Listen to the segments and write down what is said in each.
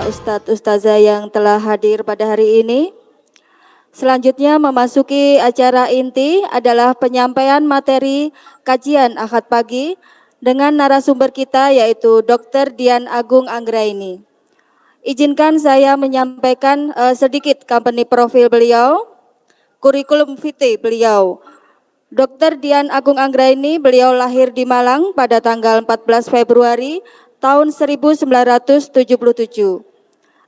Ustadz Ustazah yang telah hadir pada hari ini. Selanjutnya memasuki acara inti adalah penyampaian materi kajian Ahad pagi dengan narasumber kita yaitu Dr. Dian Agung Anggraini. Izinkan saya menyampaikan sedikit company profil beliau, kurikulum vitae beliau. Dr. Dian Agung Anggraini, beliau lahir di Malang pada tanggal 14 Februari tahun 1977.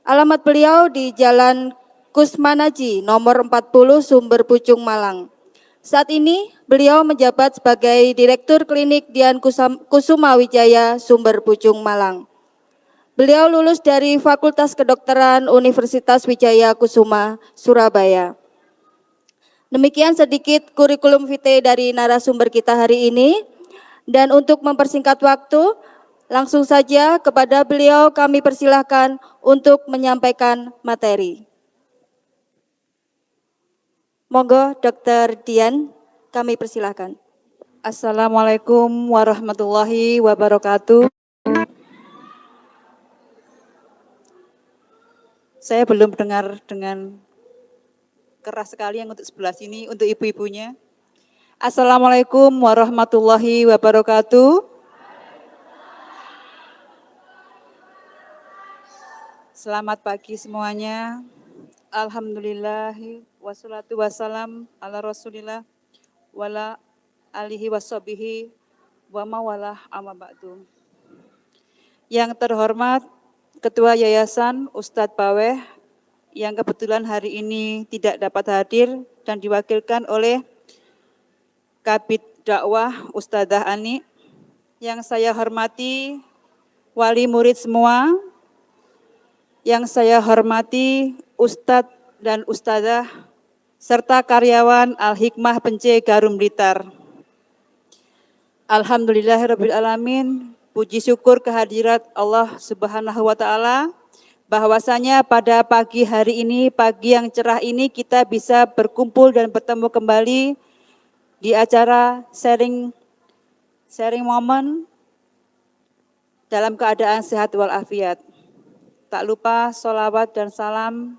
Alamat beliau di Jalan Kusmanaji nomor 40 Sumber Pucung Malang. Saat ini beliau menjabat sebagai Direktur Klinik Dian Kusuma Wijaya Sumber Pucung Malang. Beliau lulus dari Fakultas Kedokteran Universitas Wijaya Kusuma, Surabaya. Demikian sedikit kurikulum vitae dari narasumber kita hari ini. Dan untuk mempersingkat waktu, langsung saja kepada beliau kami persilahkan untuk menyampaikan materi. Monggo Dr. Dian, kami persilahkan. Assalamualaikum warahmatullahi wabarakatuh. Saya belum dengar dengan keras sekali yang untuk sebelah sini, untuk ibu-ibunya. Assalamualaikum warahmatullahi wabarakatuh. Selamat pagi semuanya. Alhamdulillahi wassalatu wassalam ala rasulillah wala alihi wassabihi wa mawalah amma ba'du. Yang terhormat Ketua Yayasan Ustadz Paweh yang kebetulan hari ini tidak dapat hadir dan diwakilkan oleh Kabid Dakwah Ustadzah Ani. Yang saya hormati wali murid semua, yang saya hormati Ustadz dan Ustadzah serta karyawan Al-Hikmah Pence Garum Blitar. Alhamdulillahirabbil alamin, puji syukur kehadirat Allah Subhanahu wa taala bahwasanya pada pagi hari ini, pagi yang cerah ini kita bisa berkumpul dan bertemu kembali di acara sharing momen dalam keadaan sehat walafiat. Tak lupa sholawat dan salam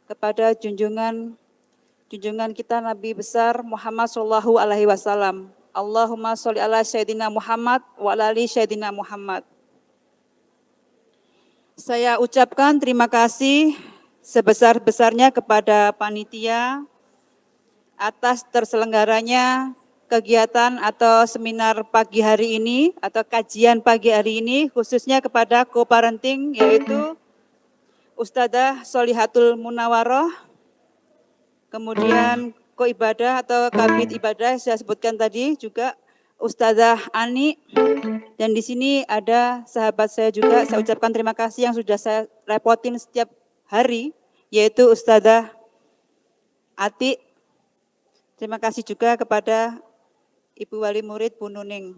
kepada junjungan kita Nabi besar Muhammad sallallahu alaihi wasallam. Allahumma sholli ala Sayyidina Muhammad wa ala ali Sayyidina Muhammad. Saya ucapkan terima kasih sebesar-besarnya kepada panitia atas terselenggaranya kegiatan atau seminar pagi hari ini atau kajian pagi hari ini, khususnya kepada co-parenting yaitu Ustadzah Sholihatul Munawaroh, kemudian ko-ibadah atau kabid ibadah saya sebutkan tadi juga Ustadzah Ani, dan di sini ada sahabat saya juga, saya ucapkan terima kasih yang sudah saya repotin setiap hari, yaitu Ustadzah Ati. Terima kasih juga kepada Ibu Wali Murid Bu Nuning.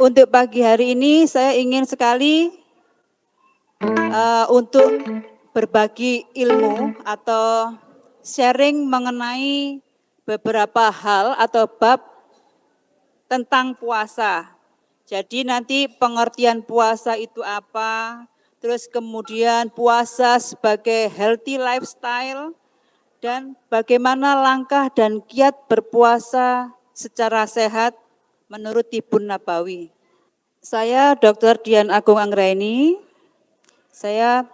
Untuk pagi hari ini saya ingin sekali untuk berbagi ilmu atau sharing mengenai beberapa hal atau bab tentang puasa. Jadi nanti pengertian puasa itu apa, terus kemudian puasa sebagai healthy lifestyle, dan bagaimana langkah dan kiat berpuasa secara sehat menurut Tibun Nabawi. Saya Dr. Dian Agung Anggraini, saya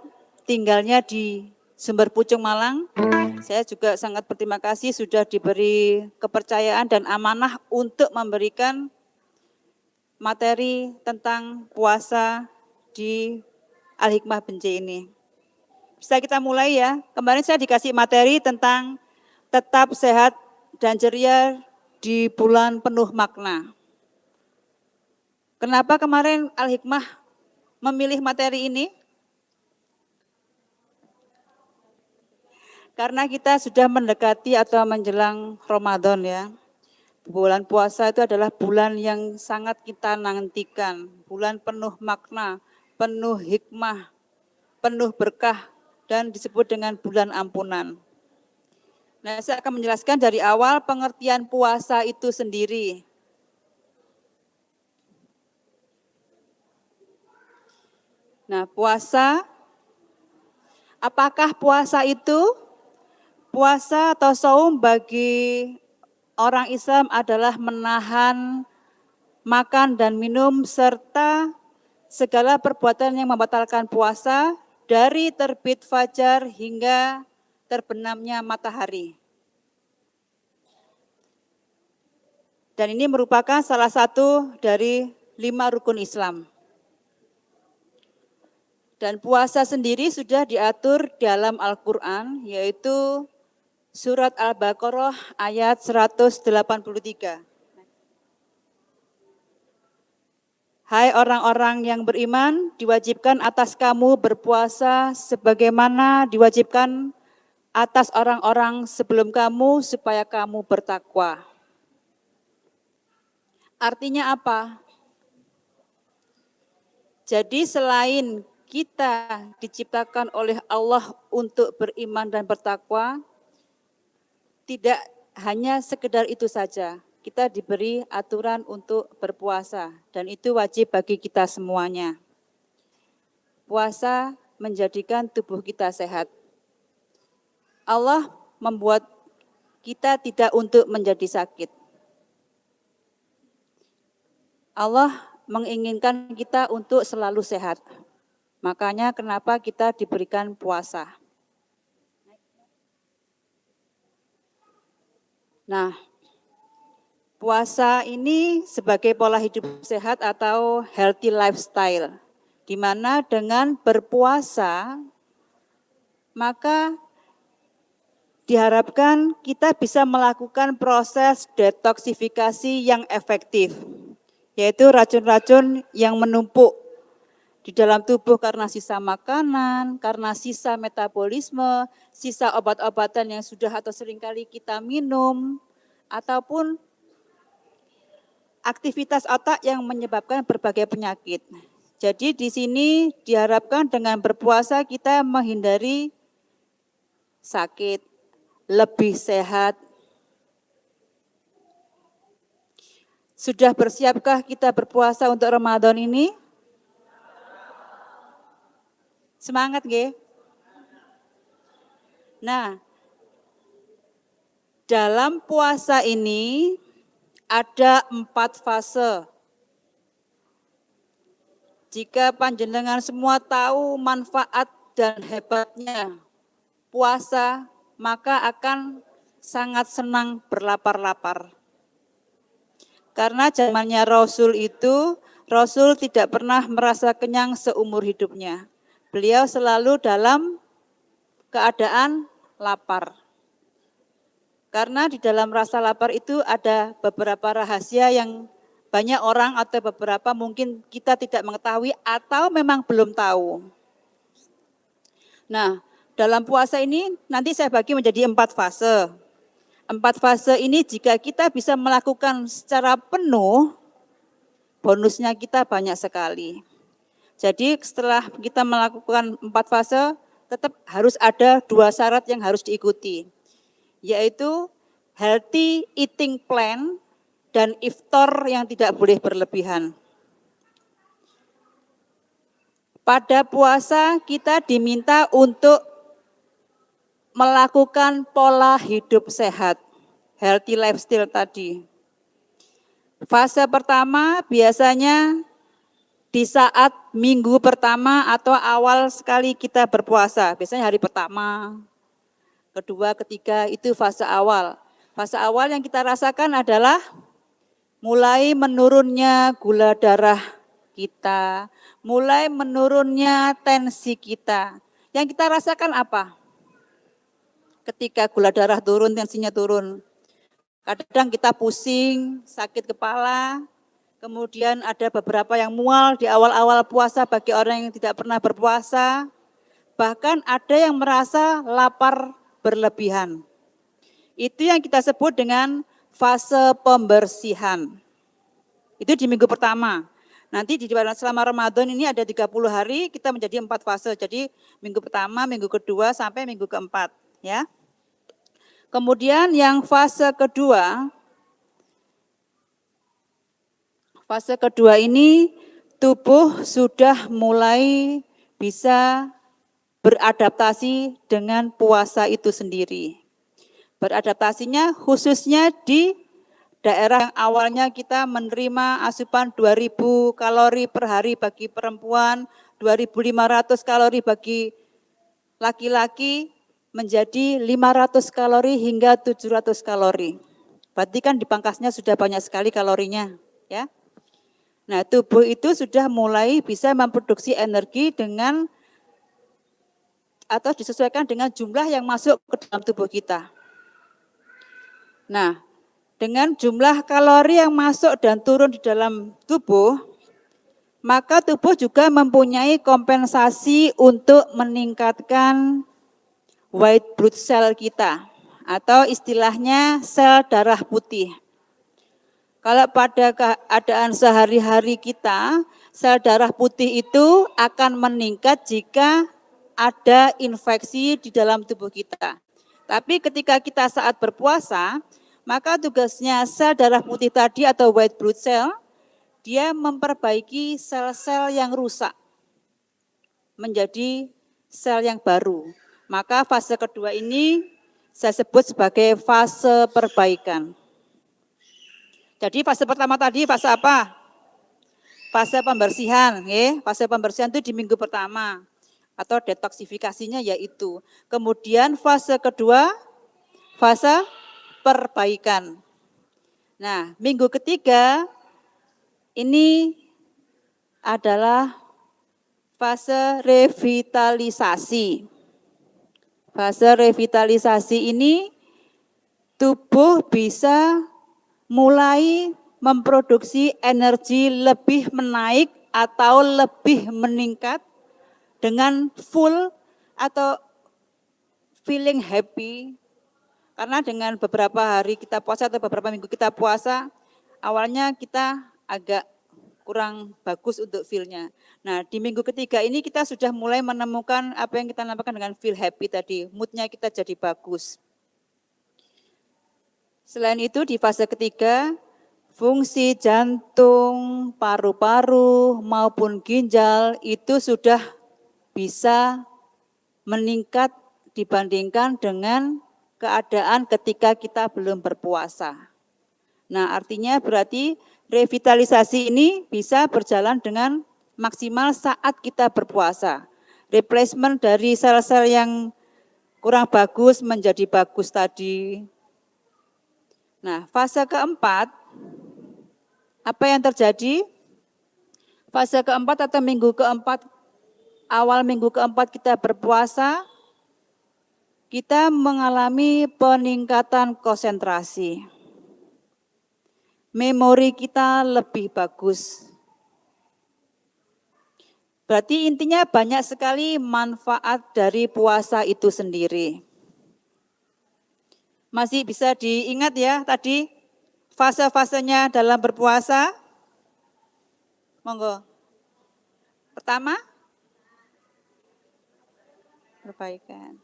tinggalnya di Sumber Pucung Malang. Saya juga sangat berterima kasih sudah diberi kepercayaan dan amanah untuk memberikan materi tentang puasa di Al-Hikmah Pence ini. Bisa kita mulai ya. Kemarin saya dikasih materi tentang tetap sehat dan ceria di bulan penuh makna. Kenapa kemarin Al-Hikmah memilih materi ini? Karena kita sudah mendekati atau menjelang Ramadan ya. Bulan puasa itu adalah bulan yang sangat kita nantikan. Bulan penuh makna, penuh hikmah, penuh berkah, dan disebut dengan bulan ampunan. Nah, saya akan menjelaskan dari awal pengertian puasa itu sendiri. Nah, puasa, apakah puasa itu? Puasa atau saum bagi orang Islam adalah menahan makan dan minum serta segala perbuatan yang membatalkan puasa dari terbit fajar hingga terbenamnya matahari. Dan ini merupakan salah satu dari 5 rukun Islam. Dan puasa sendiri sudah diatur dalam Al-Quran, yaitu surat Al-Baqarah ayat 183. Hai orang-orang yang beriman, diwajibkan atas kamu berpuasa sebagaimana diwajibkan atas orang-orang sebelum kamu supaya kamu bertakwa. Artinya apa? Jadi selain kita diciptakan oleh Allah untuk beriman dan bertakwa, tidak hanya sekedar itu saja. Kita diberi aturan untuk berpuasa dan itu wajib bagi kita semuanya. Puasa menjadikan tubuh kita sehat. Allah membuat kita tidak untuk menjadi sakit. Allah menginginkan kita untuk selalu sehat. Makanya kenapa kita diberikan puasa. Nah, puasa ini sebagai pola hidup sehat atau healthy lifestyle, di mana dengan berpuasa, maka diharapkan kita bisa melakukan proses detoksifikasi yang efektif, yaitu racun-racun yang menumpuk di dalam tubuh karena sisa makanan, karena sisa metabolisme, sisa obat-obatan yang sudah atau seringkali kita minum, ataupun aktivitas otak yang menyebabkan berbagai penyakit. Jadi di sini diharapkan dengan berpuasa kita menghindari sakit, lebih sehat. Sudah bersiapkah kita berpuasa untuk Ramadan ini? Semangat nggih? Nah, dalam puasa ini ada 4 fase. Jika panjenengan semua tahu manfaat dan hebatnya puasa, maka akan sangat senang berlapar-lapar. Karena zamannya Rasul itu, Rasul tidak pernah merasa kenyang seumur hidupnya. Beliau selalu dalam keadaan lapar. Karena di dalam rasa lapar itu ada beberapa rahasia yang banyak orang atau beberapa mungkin kita tidak mengetahui atau memang belum tahu. Nah, dalam puasa ini nanti saya bagi menjadi 4 fase. 4 fase ini jika kita bisa melakukan secara penuh, bonusnya kita banyak sekali. Jadi setelah kita melakukan 4 fase, tetap harus ada 2 syarat yang harus diikuti, yaitu healthy eating plan dan iftar yang tidak boleh berlebihan. Pada puasa kita diminta untuk melakukan pola hidup sehat, healthy lifestyle tadi. Fase pertama biasanya di saat minggu pertama atau awal sekali kita berpuasa, biasanya hari pertama, kedua, ketiga, itu fase awal. Fase awal yang kita rasakan adalah mulai menurunnya gula darah kita, mulai menurunnya tensi kita. Yang kita rasakan apa? Ketika gula darah turun, tensinya turun. Kadang kita pusing, sakit kepala, kemudian ada beberapa yang mual di awal-awal puasa bagi orang yang tidak pernah berpuasa. Bahkan ada yang merasa lapar berlebihan. Itu yang kita sebut dengan fase pembersihan. Itu di minggu pertama. Nanti di selama Ramadan ini ada 30 hari, kita menjadi 4 fase. Jadi minggu pertama, minggu kedua, sampai minggu keempat. Ya. Kemudian yang fase kedua ini tubuh sudah mulai bisa beradaptasi dengan puasa itu sendiri. Beradaptasinya khususnya di daerah yang awalnya kita menerima asupan 2.000 kalori per hari bagi perempuan, 2.500 kalori bagi laki-laki, menjadi 500 kalori hingga 700 kalori. Berarti kan dipangkasnya sudah banyak sekali kalorinya, ya. Nah, tubuh itu sudah mulai bisa memproduksi energi dengan atau disesuaikan dengan jumlah yang masuk ke dalam tubuh kita. Nah, dengan jumlah kalori yang masuk dan turun di dalam tubuh, maka tubuh juga mempunyai kompensasi untuk meningkatkan white blood cell kita, atau istilahnya sel darah putih. Kalau pada keadaan sehari-hari kita, sel darah putih itu akan meningkat jika ada infeksi di dalam tubuh kita. Tapi ketika kita saat berpuasa, maka tugasnya sel darah putih tadi atau white blood cell, dia memperbaiki sel-sel yang rusak menjadi sel yang baru. Maka fase kedua ini saya sebut sebagai fase perbaikan. Jadi fase pertama tadi fase apa? Fase pembersihan, ya. Fase pembersihan itu di minggu pertama atau detoksifikasinya yaitu. Kemudian fase kedua, fase perbaikan. Nah, minggu ketiga ini adalah fase revitalisasi. Fase revitalisasi ini tubuh bisa mulai memproduksi energi lebih menaik atau lebih meningkat dengan full atau feeling happy. Karena dengan beberapa hari kita puasa atau beberapa minggu kita puasa, awalnya kita agak kurang bagus untuk feel-nya. Nah, di minggu ketiga ini kita sudah mulai menemukan apa yang kita namakan dengan feel happy tadi, mood-nya kita jadi bagus. Selain itu di fase ketiga, fungsi jantung, paru-paru maupun ginjal itu sudah bisa meningkat dibandingkan dengan keadaan ketika kita belum berpuasa. Nah, artinya berarti revitalisasi ini bisa berjalan dengan maksimal saat kita berpuasa. Replacement dari sel-sel yang kurang bagus menjadi bagus tadi. Nah, fase keempat, apa yang terjadi? Fase keempat atau minggu keempat, awal minggu keempat kita berpuasa, kita mengalami peningkatan konsentrasi. Memori kita lebih bagus. Berarti intinya banyak sekali manfaat dari puasa itu sendiri. Masih bisa diingat ya tadi fase-fasenya dalam berpuasa? Monggo. Pertama, perbaikan.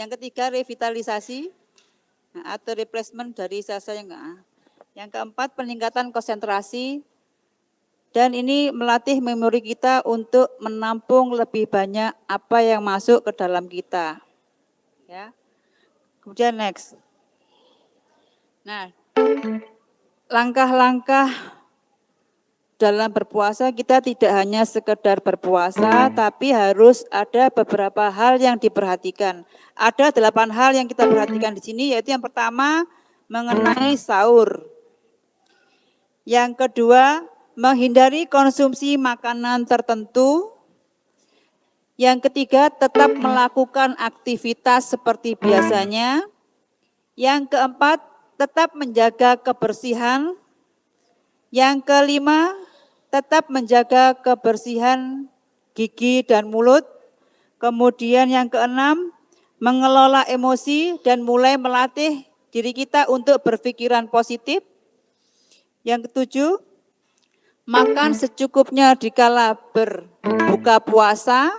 Yang ketiga, revitalisasi atau replacement dari sel-sel yang enggak. Yang keempat, peningkatan konsentrasi. Dan ini melatih memori kita untuk menampung lebih banyak apa yang masuk ke dalam kita. Ya. Kemudian next. Nah, langkah-langkah dalam berpuasa kita tidak hanya sekedar berpuasa, tapi harus ada beberapa hal yang diperhatikan. Ada 8 hal yang kita perhatikan di sini, yaitu yang pertama mengenai sahur. Yang kedua, menghindari konsumsi makanan tertentu. Yang ketiga, tetap melakukan aktivitas seperti biasanya. Yang keempat, tetap menjaga kebersihan. Yang kelima, tetap menjaga kebersihan gigi dan mulut. Kemudian yang keenam, mengelola emosi dan mulai melatih diri kita untuk berpikiran positif. Yang ketujuh, makan secukupnya dikala berbuka puasa.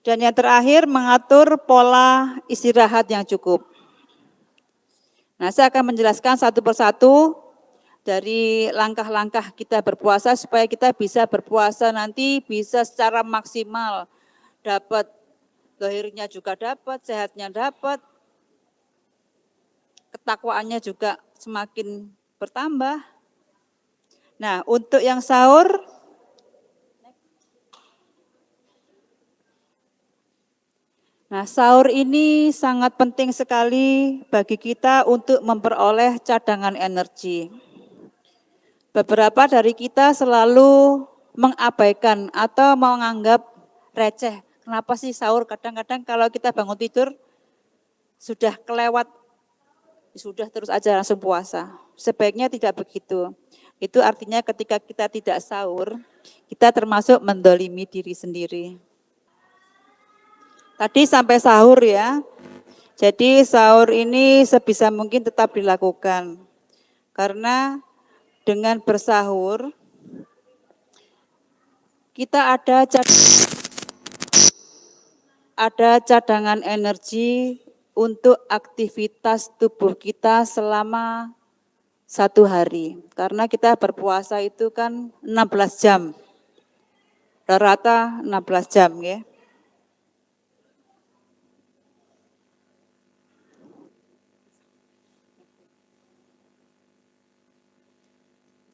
Dan yang terakhir, mengatur pola istirahat yang cukup. Nah, saya akan menjelaskan satu persatu dari langkah-langkah kita berpuasa supaya kita bisa berpuasa nanti bisa secara maksimal, dapat zahirnya juga dapat, sehatnya dapat, ketakwaannya juga semakin bertambah. Nah, untuk yang sahur, sahur ini sangat penting sekali bagi kita untuk memperoleh cadangan energi. Beberapa dari kita selalu mengabaikan atau menganggap receh. Kenapa sih sahur? Kadang-kadang kalau kita bangun tidur sudah kelewat, sudah terus aja langsung puasa. Sebaiknya tidak begitu. Itu artinya ketika kita tidak sahur, kita termasuk mendolimi diri sendiri. Tadi sampai sahur ya. Jadi sahur ini sebisa mungkin tetap dilakukan. Karena dengan bersahur, kita ada cadangan energi untuk aktivitas tubuh kita selama 1 hari. Karena kita berpuasa itu kan 16 jam. Rata-rata 16 jam ya.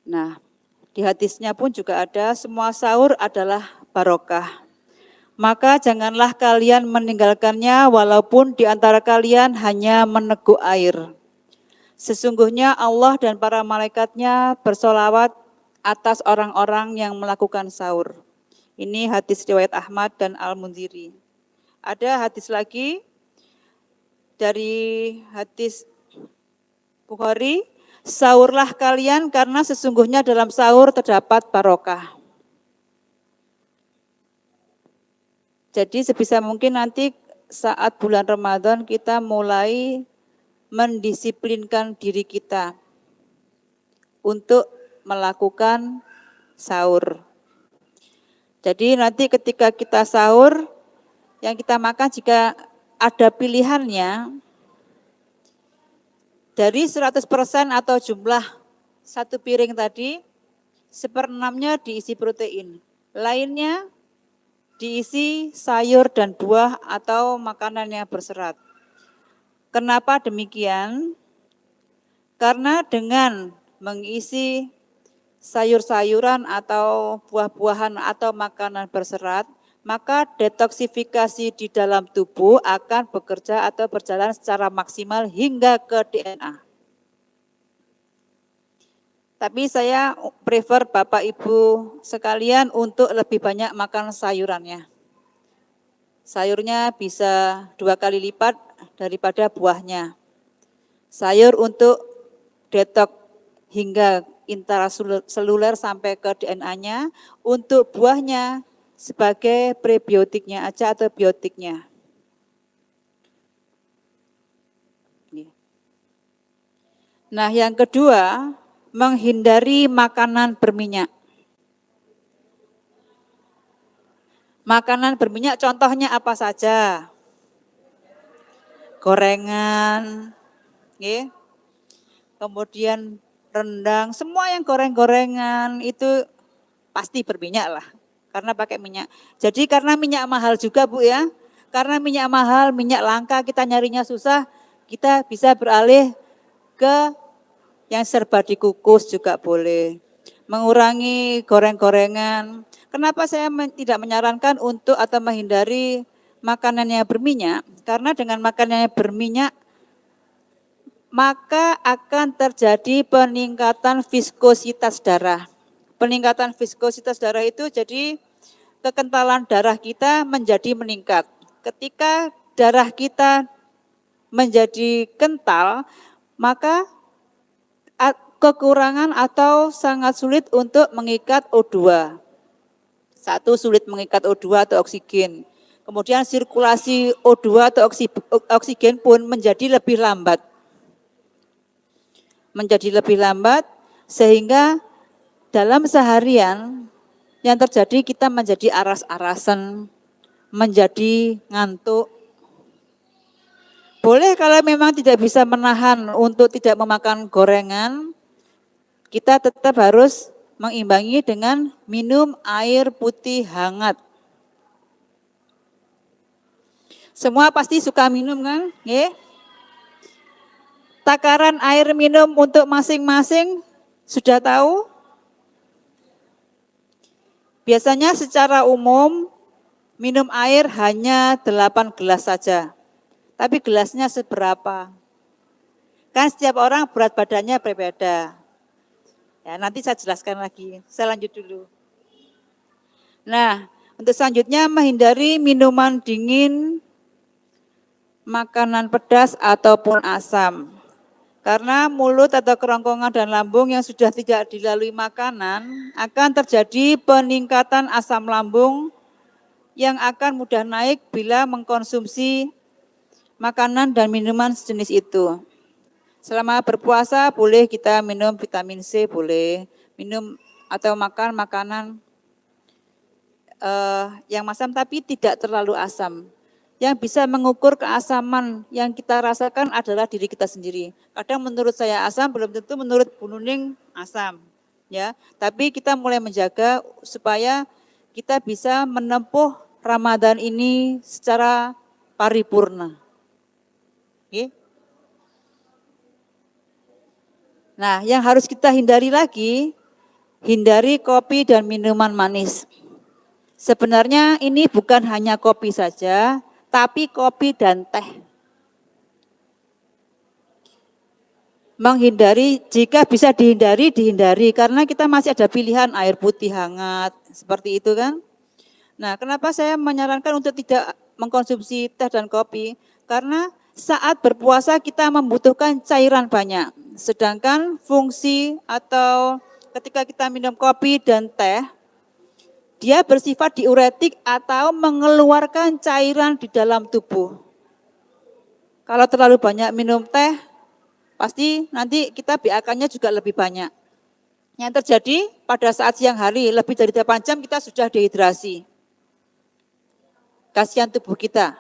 Nah, di hadisnya pun juga ada semua sahur adalah barokah. Maka janganlah kalian meninggalkannya walaupun di antara kalian hanya meneguk air. Sesungguhnya Allah dan para malaikatnya bersolawat atas orang-orang yang melakukan sahur. Ini hadis riwayat Ahmad dan Al-Munziri. Ada hadis lagi dari hadis Bukhari, sahurlah kalian karena sesungguhnya dalam sahur terdapat barokah. Jadi sebisa mungkin nanti saat bulan Ramadan kita mulai mendisiplinkan diri kita untuk melakukan sahur. Jadi nanti ketika kita sahur, yang kita makan jika ada pilihannya, dari 100% atau jumlah satu piring tadi, 1/6-nya diisi protein. Lainnya diisi sayur dan buah atau makanan yang berserat. Kenapa demikian? Karena dengan mengisi sayur-sayuran atau buah-buahan atau makanan berserat, maka detoksifikasi di dalam tubuh akan bekerja atau berjalan secara maksimal hingga ke DNA. Tapi saya prefer Bapak Ibu sekalian untuk lebih banyak makan sayurannya. Sayurnya bisa 2 kali lipat daripada buahnya. Sayur untuk detok hingga intraseluler sampai ke DNA-nya, untuk buahnya sebagai prebiotiknya aja atau biotiknya. Nah, yang kedua, menghindari makanan berminyak. Makanan berminyak contohnya apa saja? Gorengan, kemudian rendang, semua yang goreng-gorengan itu pasti berminyak lah. Karena pakai minyak. Jadi karena minyak mahal juga Bu ya. Karena minyak mahal, minyak langka, kita nyarinya susah, kita bisa beralih ke yang serba dikukus juga boleh. Mengurangi goreng-gorengan. Kenapa saya tidak menyarankan untuk atau menghindari makanan yang berminyak? Karena dengan makanan yang berminyak, maka akan terjadi peningkatan viskositas darah. Peningkatan viskositas darah itu jadi kekentalan darah kita menjadi meningkat. Ketika darah kita menjadi kental, maka kekurangan atau sangat sulit untuk mengikat O2. Satu, sulit mengikat O2 atau oksigen. Kemudian sirkulasi O2 atau oksigen pun menjadi lebih lambat. Sehingga dalam seharian yang terjadi kita menjadi aras-arasan, menjadi ngantuk. Boleh kalau memang tidak bisa menahan untuk tidak memakan gorengan, kita tetap harus mengimbangi dengan minum air putih hangat. Semua pasti suka minum kan? Nggih? Takaran air minum untuk masing-masing sudah tahu? Biasanya secara umum minum air hanya 8 gelas saja. Tapi gelasnya seberapa? Kan setiap orang berat badannya berbeda. Ya, nanti saya jelaskan lagi. Saya lanjut dulu. Nah, untuk selanjutnya menghindari minuman dingin, makanan pedas ataupun asam. Karena mulut atau kerongkongan dan lambung yang sudah tidak dilalui makanan akan terjadi peningkatan asam lambung yang akan mudah naik bila mengkonsumsi makanan dan minuman sejenis itu. Selama berpuasa boleh kita minum vitamin C, boleh minum atau makan makanan yang asam tapi tidak terlalu asam. Yang bisa mengukur keasaman yang kita rasakan adalah diri kita sendiri. Kadang menurut saya asam, belum tentu menurut Bu Nuning asam. Ya, tapi kita mulai menjaga supaya kita bisa menempuh Ramadan ini secara paripurna. Oke. Nah, yang harus kita hindari lagi, hindari kopi dan minuman manis. Sebenarnya ini bukan hanya kopi saja, tapi kopi dan teh. Menghindari, jika bisa dihindari karena kita masih ada pilihan air putih hangat, seperti itu kan. Nah, kenapa saya menyarankan untuk tidak mengkonsumsi teh dan kopi? Karena saat berpuasa kita membutuhkan cairan banyak. Sedangkan fungsi atau ketika kita minum kopi dan teh, dia bersifat diuretik atau mengeluarkan cairan di dalam tubuh. Kalau terlalu banyak minum teh, pasti nanti kita BAK-nya juga lebih banyak. Yang terjadi pada saat siang hari, lebih dari 8 jam kita sudah dehidrasi. Kasihan tubuh kita.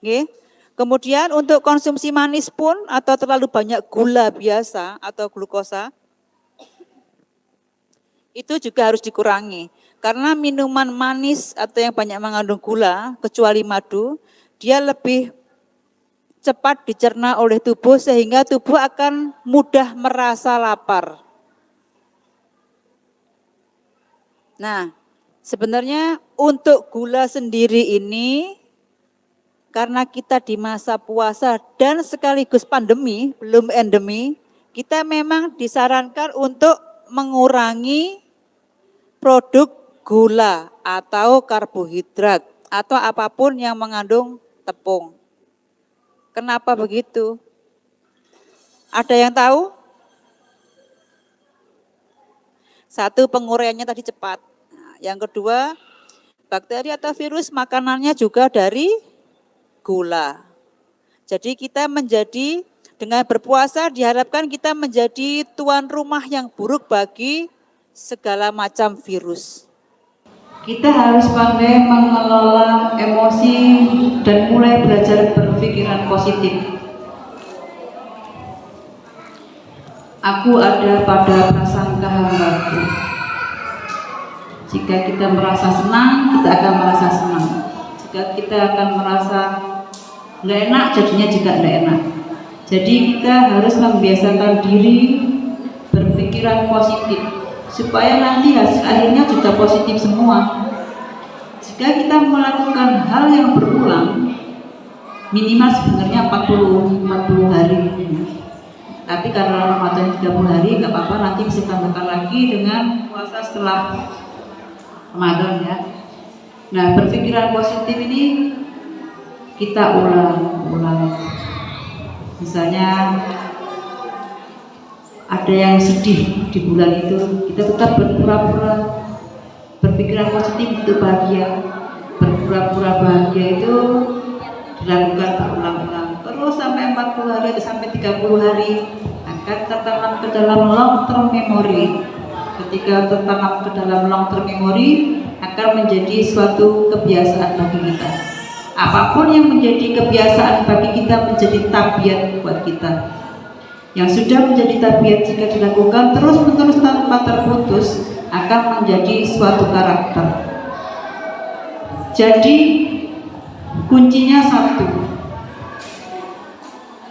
Oke. Kemudian untuk konsumsi manis pun atau terlalu banyak gula biasa atau glukosa, itu juga harus dikurangi. Karena minuman manis atau yang banyak mengandung gula, kecuali madu, dia lebih cepat dicerna oleh tubuh sehingga tubuh akan mudah merasa lapar. Nah, sebenarnya untuk gula sendiri ini, karena kita di masa puasa dan sekaligus pandemi, belum endemi, kita memang disarankan untuk mengurangi produk gula atau karbohidrat atau apapun yang mengandung tepung. Kenapa begitu? Ada yang tahu? Satu, penguraiannya tadi cepat. Yang kedua, bakteri atau virus makanannya juga dari gula. Jadi kita menjadi, dengan berpuasa diharapkan kita menjadi tuan rumah yang buruk bagi segala macam virus. Kita harus pandai mengelola emosi dan mulai belajar berpikiran positif. Aku ada pada prasangka hambaku. Jika kita merasa senang, kita akan merasa senang. Jika kita akan merasa nggak enak, jadinya juga nggak enak. Jadi kita harus membiasakan diri berpikiran positif, supaya nanti hasil akhirnya juga positif semua. Jika kita melakukan hal yang berulang, minimal sebenarnya 40 hari. Tapi karena Ramadan 30 hari, nggak apa-apa, nanti bisa tambahkan lagi dengan puasa setelah Ramadan ya. Nah, berpikiran positif ini kita ulang. Misalnya ada yang sedih di bulan itu, kita tetap berpura-pura berpikiran positif untuk bahagia. Berpura-pura bahagia itu dilakukan berulang-ulang terus sampai 40 hari atau sampai 30 hari akan tertanam ke dalam long term memory. Ketika tertanam ke dalam long term memory akan menjadi suatu kebiasaan bagi kita. Apapun yang menjadi kebiasaan bagi kita menjadi tabiat buat kita. yang sudah menjadi tabiat jika dilakukan terus-menerus tanpa terputus akan menjadi suatu karakter. Jadi kuncinya satu.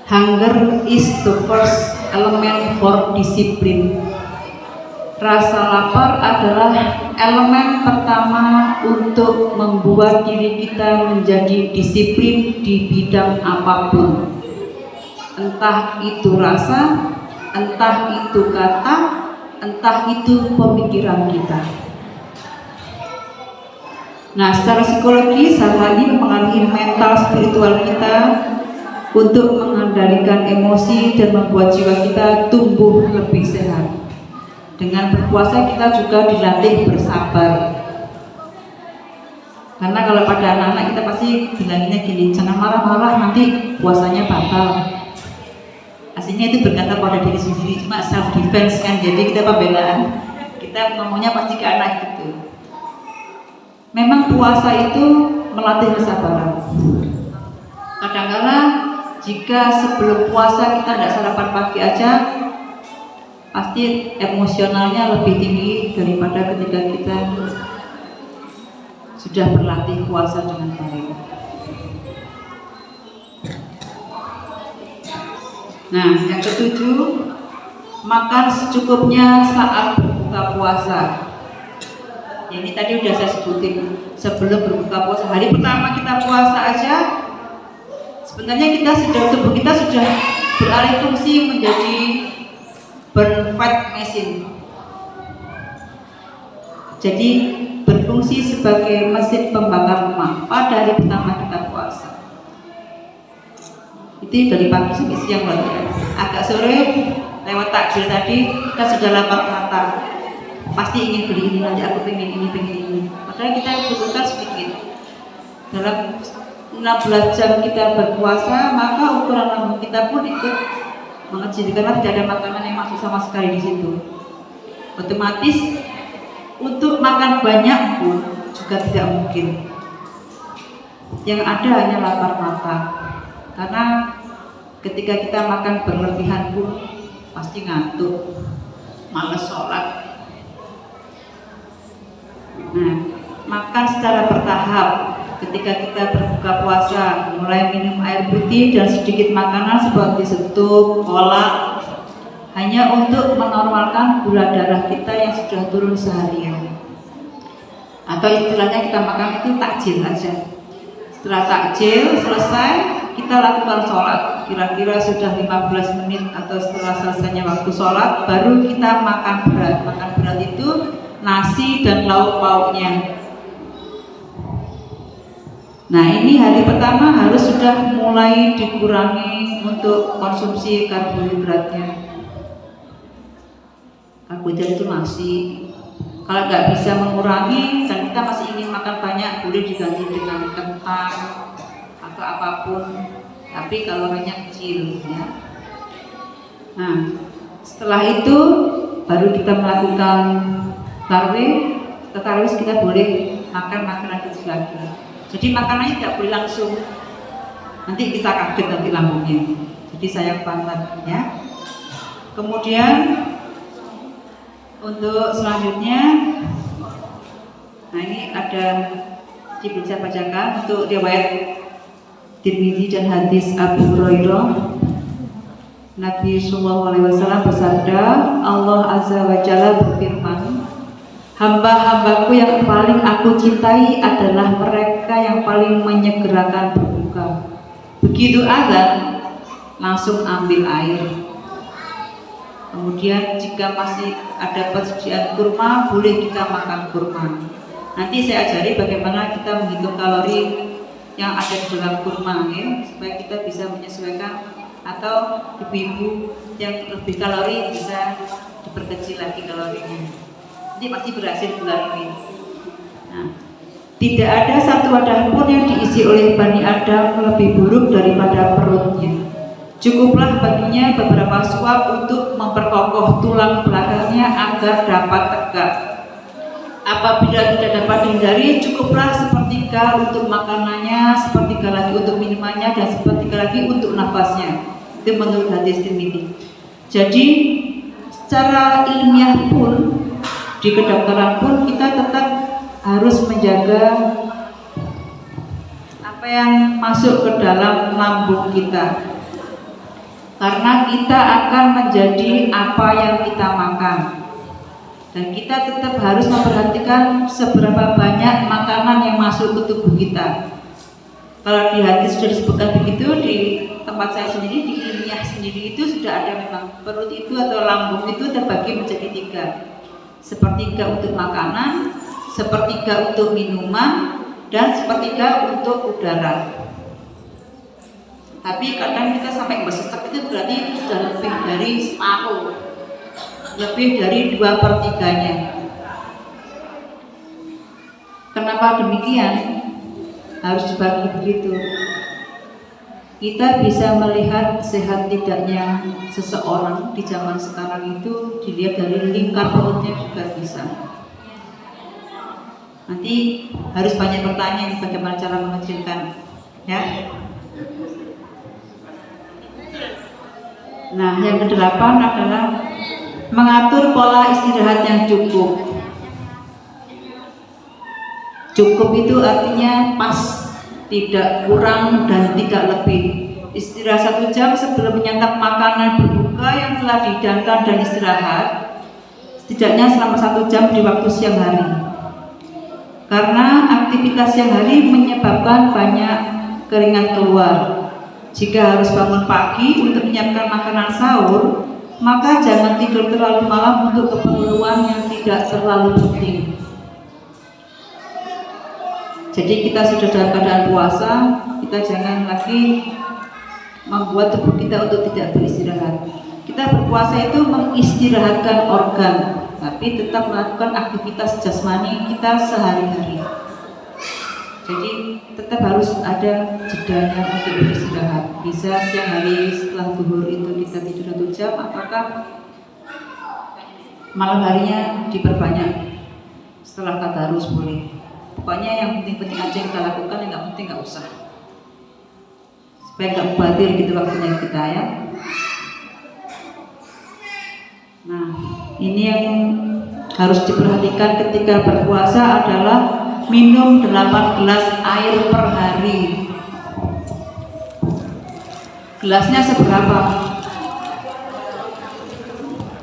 Hunger is the first element for discipline. Rasa lapar adalah elemen pertama untuk membuat diri kita menjadi disiplin di bidang apapun. Entah itu rasa, entah itu kata, entah itu pemikiran kita. Nah, secara psikologi, hal ini mempengaruhi mental spiritual kita untuk mengendalikan emosi dan membuat jiwa kita tumbuh lebih sehat. Dengan berpuasa kita juga dilatih bersabar. Karena kalau pada anak-anak kita pasti bilanginnya gini, jangan marah-marah nanti puasanya batal. Aslinya itu berkata pada diri sendiri, cuma self defense kan, jadi kita pembelaan. Kita ngomongnya pasti ke anak gitu. Memang puasa itu melatih kesabaran. Kadang-kadang jika sebelum puasa kita tidak sarapan pagi aja, pasti emosionalnya lebih tinggi daripada ketika kita sudah berlatih puasa dengan baik. Nah, yang ketujuh, makan secukupnya saat berbuka puasa. Ya, ini tadi udah saya sebutin, sebelum berbuka puasa, hari pertama kita puasa aja, sebenarnya tubuh kita sudah beralih fungsi menjadi burn fat machine. Jadi berfungsi sebagai mesin pembakar lemak pada hari pertama kita puasa. Itu dari pagi sampai siang loh. Agak sore lewat takjil tadi kita sudah lapar mata. Pasti ingin beli ini, nanti aku pengen ini. Padahal kita butuhkan sedikit. Dalam 16 jam kita berpuasa, maka ukuran lambung kita pun ikut mengecil karena tidak ada makanan yang masuk sama sekali di situ. Otomatis untuk makan banyak pun juga tidak mungkin. Yang ada hanya lapar mata. Karena ketika kita makan berlebihan pun pasti ngantuk, malas sholat. Nah, makan secara bertahap. Ketika kita berbuka puasa, mulai minum air putih dan sedikit makanan seperti setup, kolak, hanya untuk menormalkan gula darah kita yang sudah turun seharian. Atau istilahnya kita makan itu takjil aja. Setelah takjil selesai, kita lakukan sholat. Kira-kira sudah 15 menit atau setelah selesainya waktu sholat, baru kita makan berat. Makan berat itu nasi dan lauk pauknya. Nah, ini hari pertama harus sudah mulai dikurangi untuk konsumsi karbohidratnya. Karbohidrat itu nasi. Kalau nggak bisa mengurangi dan kita masih ingin makan banyak, boleh diganti dengan kentang atau apapun. Tapi kalorinya kecil, ya. Nah, setelah itu baru kita melakukan tarwih. Setelah tarwih kita boleh makan makanan kecil lagi. Jadi makanannya tidak boleh langsung, nanti kita kaget nanti lambungnya. Jadi saya pantat, ya. Kemudian untuk selanjutnya, nah ini ada bisa bacakan untuk riwayat Tirmidzi dan hadis Abu Hurairah. Nabi SAW bersabda, Allah Azza wa Jalla berfirman, hamba-hambaku yang paling aku cintai adalah mereka yang paling menyegerakan berbuka. Begitu azan, langsung ambil air. Kemudian jika masih ada persediaan kurma, boleh kita makan kurma. Nanti saya ajari bagaimana kita menghitung kalori yang ada di dalam kurma, ya, supaya kita bisa menyesuaikan, atau ibu-ibu yang lebih kalori bisa diperkecil lagi kalorinya. Nanti pasti berhasil bulan ini. Nah, tidak ada satu wadah pun yang diisi oleh Bani Adam lebih buruk daripada perutnya. Cukuplah baginya beberapa suap untuk memperkokoh tulang belakangnya agar dapat tegak. Apabila tidak dapat dihindari, cukuplah sepertiga untuk makanannya, sepertiga lagi untuk minumannya, dan sepertiga lagi untuk nafasnya. Itu menurut hadis Tirmidzi. Jadi secara ilmiah pun, di kedokteran pun kita tetap harus menjaga apa yang masuk ke dalam lambung kita, karena kita akan menjadi apa yang kita makan. Dan kita tetap harus memperhatikan seberapa banyak makanan yang masuk ke tubuh kita. Kalau di hadis sudah disebutkan begitu, di tempat saya sendiri, di ilmiah sendiri itu sudah ada memang perut itu atau lambung itu terbagi menjadi 3. Sepertiga untuk makanan, sepertiga untuk minuman, dan sepertiga untuk udara. Tapi kadang kita sampai bersesak itu berarti itu sudah lebih dari separuh, lebih dari 2/3-nya. Kenapa demikian? Harus dibagi begitu. Kita bisa melihat sehat tidaknya seseorang di zaman sekarang itu dilihat dari lingkar perutnya juga bisa. Nanti harus banyak bertanya bagaimana cara mengecilkan, ya. Nah, yang ke-8 adalah mengatur pola istirahat yang cukup. Cukup itu artinya pas, tidak kurang dan tidak lebih. Istirahat 1 jam sebelum menyantap makanan berbuka yang telah dihidangkan dan istirahat, setidaknya selama 1 jam di waktu siang hari. Karena aktivitas siang hari menyebabkan banyak keringat keluar. Jika harus bangun pagi untuk menyiapkan makanan sahur, maka jangan tidur terlalu malam untuk keperluan yang tidak terlalu penting. Jadi kita sudah dalam keadaan puasa, kita jangan lagi membuat tubuh kita untuk tidak beristirahat. Kita berpuasa itu mengistirahatkan organ, tapi tetap melakukan aktivitas jasmani kita sehari-hari. Jadi tetap harus ada jedanya untuk beristirahat. Bisa siang hari setelah zuhur itu kita tidur 1 jam, apakah malam harinya diperbanyak setelah tadarus boleh. Pokoknya yang penting-penting aja kita lakukan, yang nggak penting nggak usah, supaya nggak mubadir gitu waktunya kita, ya. Nah, ini yang harus diperhatikan ketika berpuasa adalah minum 8 gelas air per hari. Gelasnya seberapa?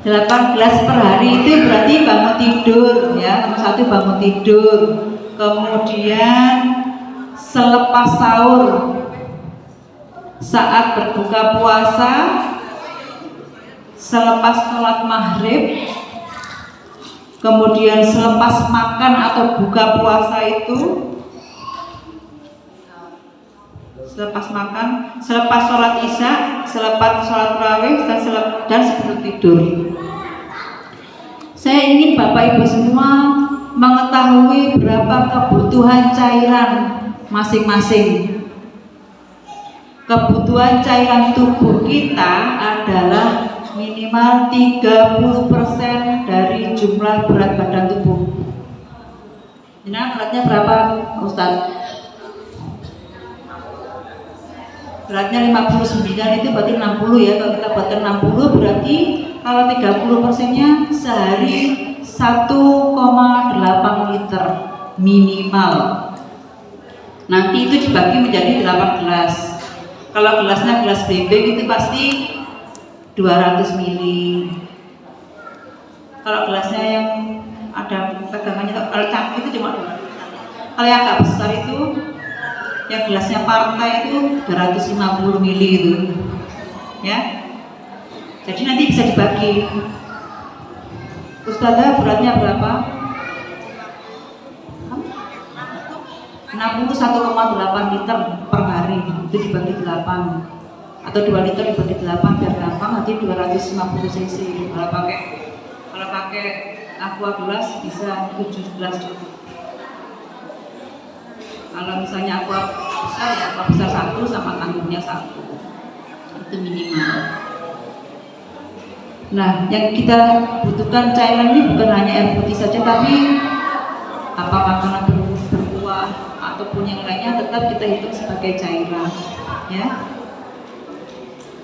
8 gelas per hari itu berarti bangun tidur, ya. Nomor 1 bangun tidur. Kemudian selepas sahur, saat berbuka puasa, selepas sholat maghrib, kemudian selepas makan atau buka puasa itu, selepas makan, selepas sholat isya, selepas sholat tarawih, dan sebelum tidur. Saya ingin Bapak Ibu semua mengetahui berapa kebutuhan cairan masing-masing. Kebutuhan cairan tubuh kita adalah minimal 30% dari jumlah berat badan tubuh. Nah, beratnya berapa, Ustaz? Beratnya 59 itu berarti 60, ya. Kalau kita buatkan 60 berarti kalau 30%-nya sehari 1,8 liter minimal. Nanti itu dibagi menjadi 8 gelas. Kalau gelasnya gelas bebek itu pasti 200 mili. Kalau gelasnya yang ada pegangannya, kalau cangkir itu cuma 2. Kalau yang agak besar itu, yang gelasnya partai itu 350 mili itu, ya. Jadi nanti bisa dibagi. Ustazah beratnya berapa? 61,8 liter per hari, itu dibagi 8, atau 2 liter dibagi 8 biar gampang, nanti 250 cc. Kalau pakai aqua gelas bisa 17 cukup. Kalau misalnya aqua besar, ya aqua besar 1 sama tangguhnya 1, itu minimal. Nah, yang kita butuhkan cairan ini bukan hanya air putih saja, tapi apa makanan berbuah ataupun yang lainnya tetap kita hitung sebagai cairan, ya.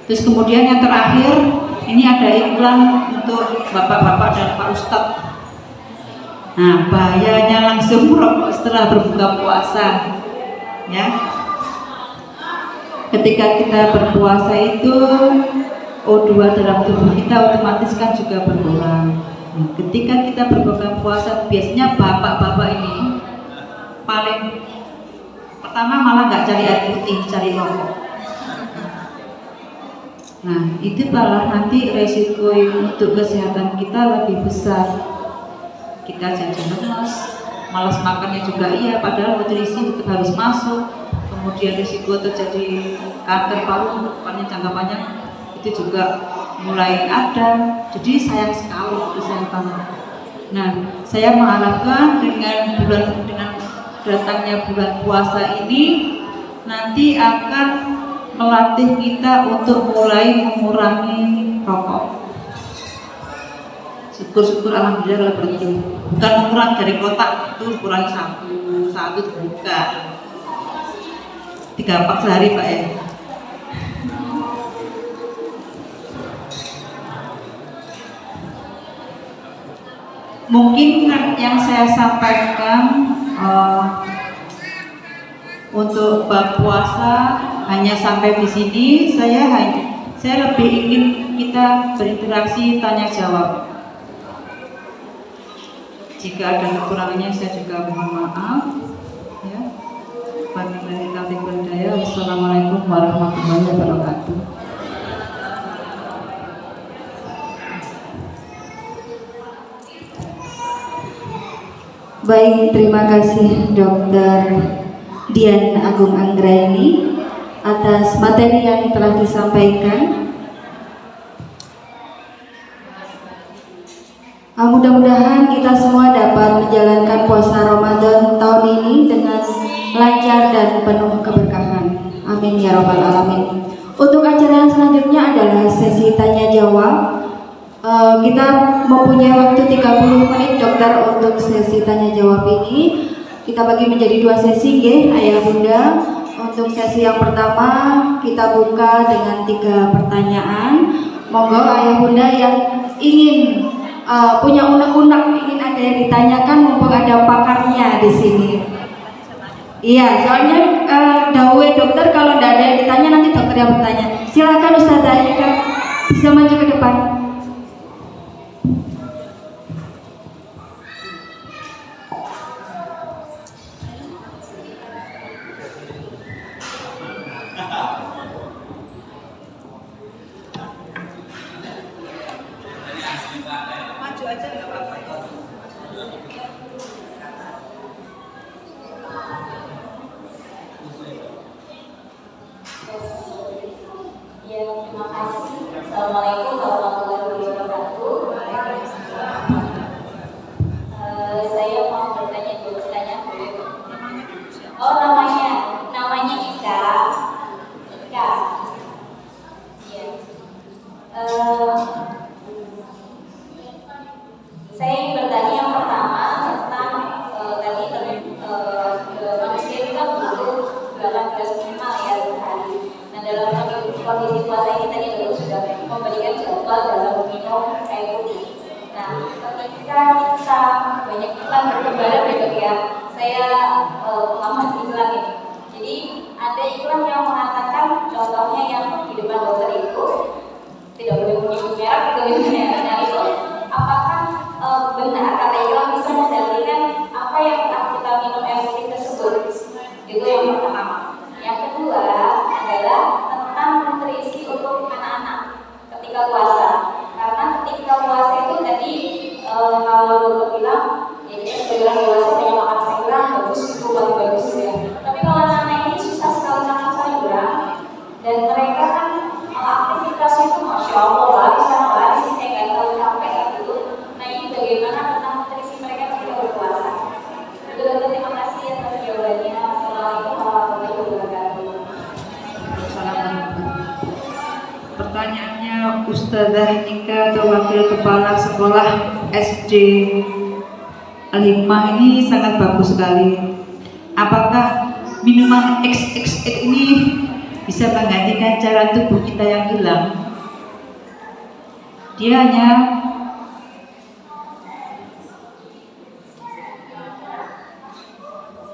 Terus kemudian yang terakhir, ini ada iklan untuk bapak-bapak dan Pak Ustadz. Nah, bahayanya langsung merokok setelah berbuka puasa, ya. Ketika kita berpuasa itu O2 dalam tubuh kita otomatis kan juga berkurang. Nah, ketika kita berbuka puasa, biasanya bapak-bapak ini paling pertama malah nggak cari air putih, cari rokok. Nah, itu malah nanti resiko untuk kesehatan kita lebih besar. Kita jadi lemas, malas makannya juga iya, padahal nutrisi tetap harus masuk. Kemudian risiko terjadi kanker paru depannya jangka panjang itu juga mulai ada. Jadi sayang sekali kesehatan. Nah, saya mengharapkan dengan datangnya bulan puasa ini nanti akan melatih kita untuk mulai mengurangi rokok. Syukur-syukur alhamdulillah kalau begitu. Bukan mengurangi dari kotak, itu kurangi satu buka. 3 pak sehari Pak ya. Mungkin yang saya sampaikan untuk bab puasa hanya sampai di sini. Saya lebih ingin kita berinteraksi tanya jawab. Jika ada kekurangannya saya juga mohon maaf. Ya. Wassalamualaikum warahmatullahi wabarakatuh. Baik, terima kasih Dr. Dian Agung Anggraini atas materi yang telah disampaikan. Mudah-mudahan kita semua dapat menjalankan puasa Ramadan tahun ini dengan lancar dan penuh keberkahan. Amin ya rabbal alamin. Untuk acara yang selanjutnya adalah sesi tanya jawab. Kita mempunyai waktu 30 menit dokter untuk sesi tanya jawab ini. Kita bagi menjadi 2 sesi nggih, Ayah Bunda. Untuk sesi yang pertama kita buka dengan 3 pertanyaan. Monggo Ayah Bunda yang ingin punya unek-unek, ingin ada yang ditanyakan, mumpung ada pakarnya di sini. Iya, soalnya dawuh dokter kalau tidak ada yang ditanya nanti dokter yang bertanya. Silakan Ustazah Aika bisa maju ke depan. Assalamualaikum warahmatullahi wabarakatuh. Saya mau bertanya dulu, boleh? Oh, namanya Ika. Ika. Iya. Saya ingin bertanya yang pertama tentang tadi manusia itu kan butuh 8 gelas minimal ya sehari. Nah, dalam kondisi puasa ini tadi juga sudah memberikan jadwal dalam minum air putih. Nah, ketika kita banyak iklan bertebaran gitu ya, saya mengamati iklan ini. Jadi ada iklan yang mengatakan, contohnya yang di depan dokter itu tidak boleh menyebut merek gitu ya. Nah itu apakah benar kata iklan bisa menggantikan apa yang kita minum air putih tersebut? Itu yang pertama. Yang kedua adalah tentang nutrisi untuk anak-anak ketika puasa. Karena ketika puasa itu tadi kalau dokter bilang ya kita sebagai orang dewasa banyak makan sayuran bagus, itu paling bagus ya. Tapi kalau anak-anak ini susah sekali makan sayuran dan mereka kan aktivitasnya itu masya Allah lari sana lari sini kayak nggak tahu capek gitu. Nah ini bagaimana tentang nutrisi mereka ketika berpuasa? Itu dokter, terima kasih atas jawabannya. Assalamualaikum warahmatullahi wabarakatuh. Pertanyaannya Ustazah Nika atau Wakil Kepala Sekolah SD Al-Hikmah ini sangat bagus sekali. Apakah minuman XXX ini bisa menggantikan cairan tubuh kita yang hilang. Dia hanya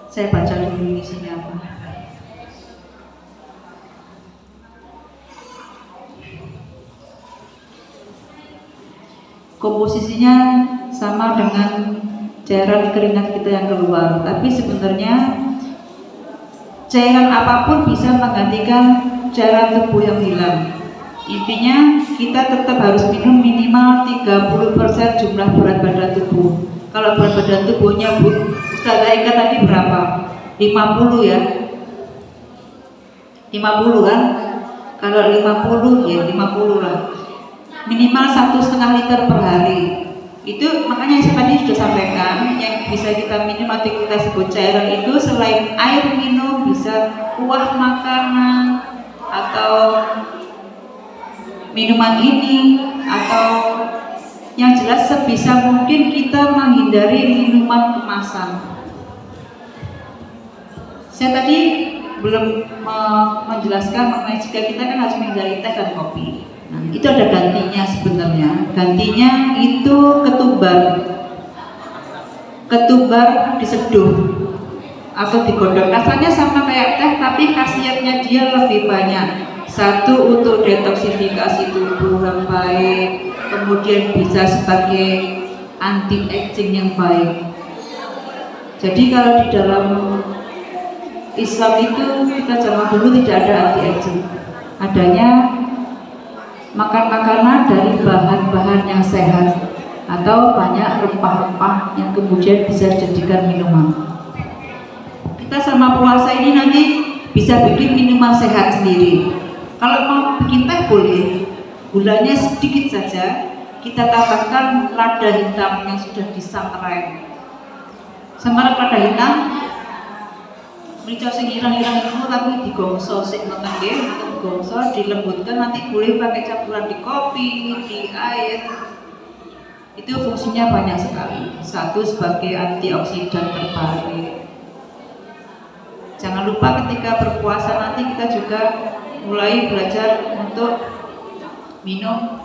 saya baca dulu isinya apa. Komposisinya sama dengan cairan keringat kita yang keluar, tapi sebenarnya cairan apapun bisa menggantikan cairan tubuh yang hilang. Intinya kita tetap harus minum minimal 30% jumlah berat badan tubuh. Kalau berat badan tubuhnya Ustaz Aika tadi berapa? 50 ya? 50 kan? Kalau 50 ya 50 lah. Minimal 1,5 liter per hari. Itu makanya saya tadi sudah sampaikan yang bisa kita minum atau kita sebut cairan itu selain air minum bisa kuah makanan atau minuman ini, atau yang jelas sebisa mungkin kita menghindari minuman kemasan. Saya tadi belum menjelaskan mengenai jika kita kan harus menghindari teh dan kopi. Nah, itu ada gantinya sebenarnya. Gantinya itu ketumbar diseduh atau digodok. Rasanya sama kayak teh, tapi khasiatnya dia lebih banyak. Satu, untuk detoksifikasi tubuh yang baik, kemudian bisa sebagai anti aging yang baik. Jadi kalau di dalam Islam itu kita zaman dulu tidak ada anti aging, adanya makan makanan dari bahan-bahan yang sehat atau banyak rempah-rempah yang kemudian bisa dijadikan minuman. Kita sama puasa ini nanti bisa bikin minuman sehat sendiri. Kalau mau bikin teh boleh, gulanya sedikit saja, kita tambahkan lada hitam yang sudah disangrai. Sangrai lada hitam merica sing irang-irang itu tapi digongso sik ngoten nggih, digongso dilembutkan, nanti boleh pakai campuran di kopi, di air. Itu fungsinya banyak sekali. Satu, sebagai antioksidan terbaik. Jangan lupa ketika berpuasa nanti kita juga mulai belajar untuk minum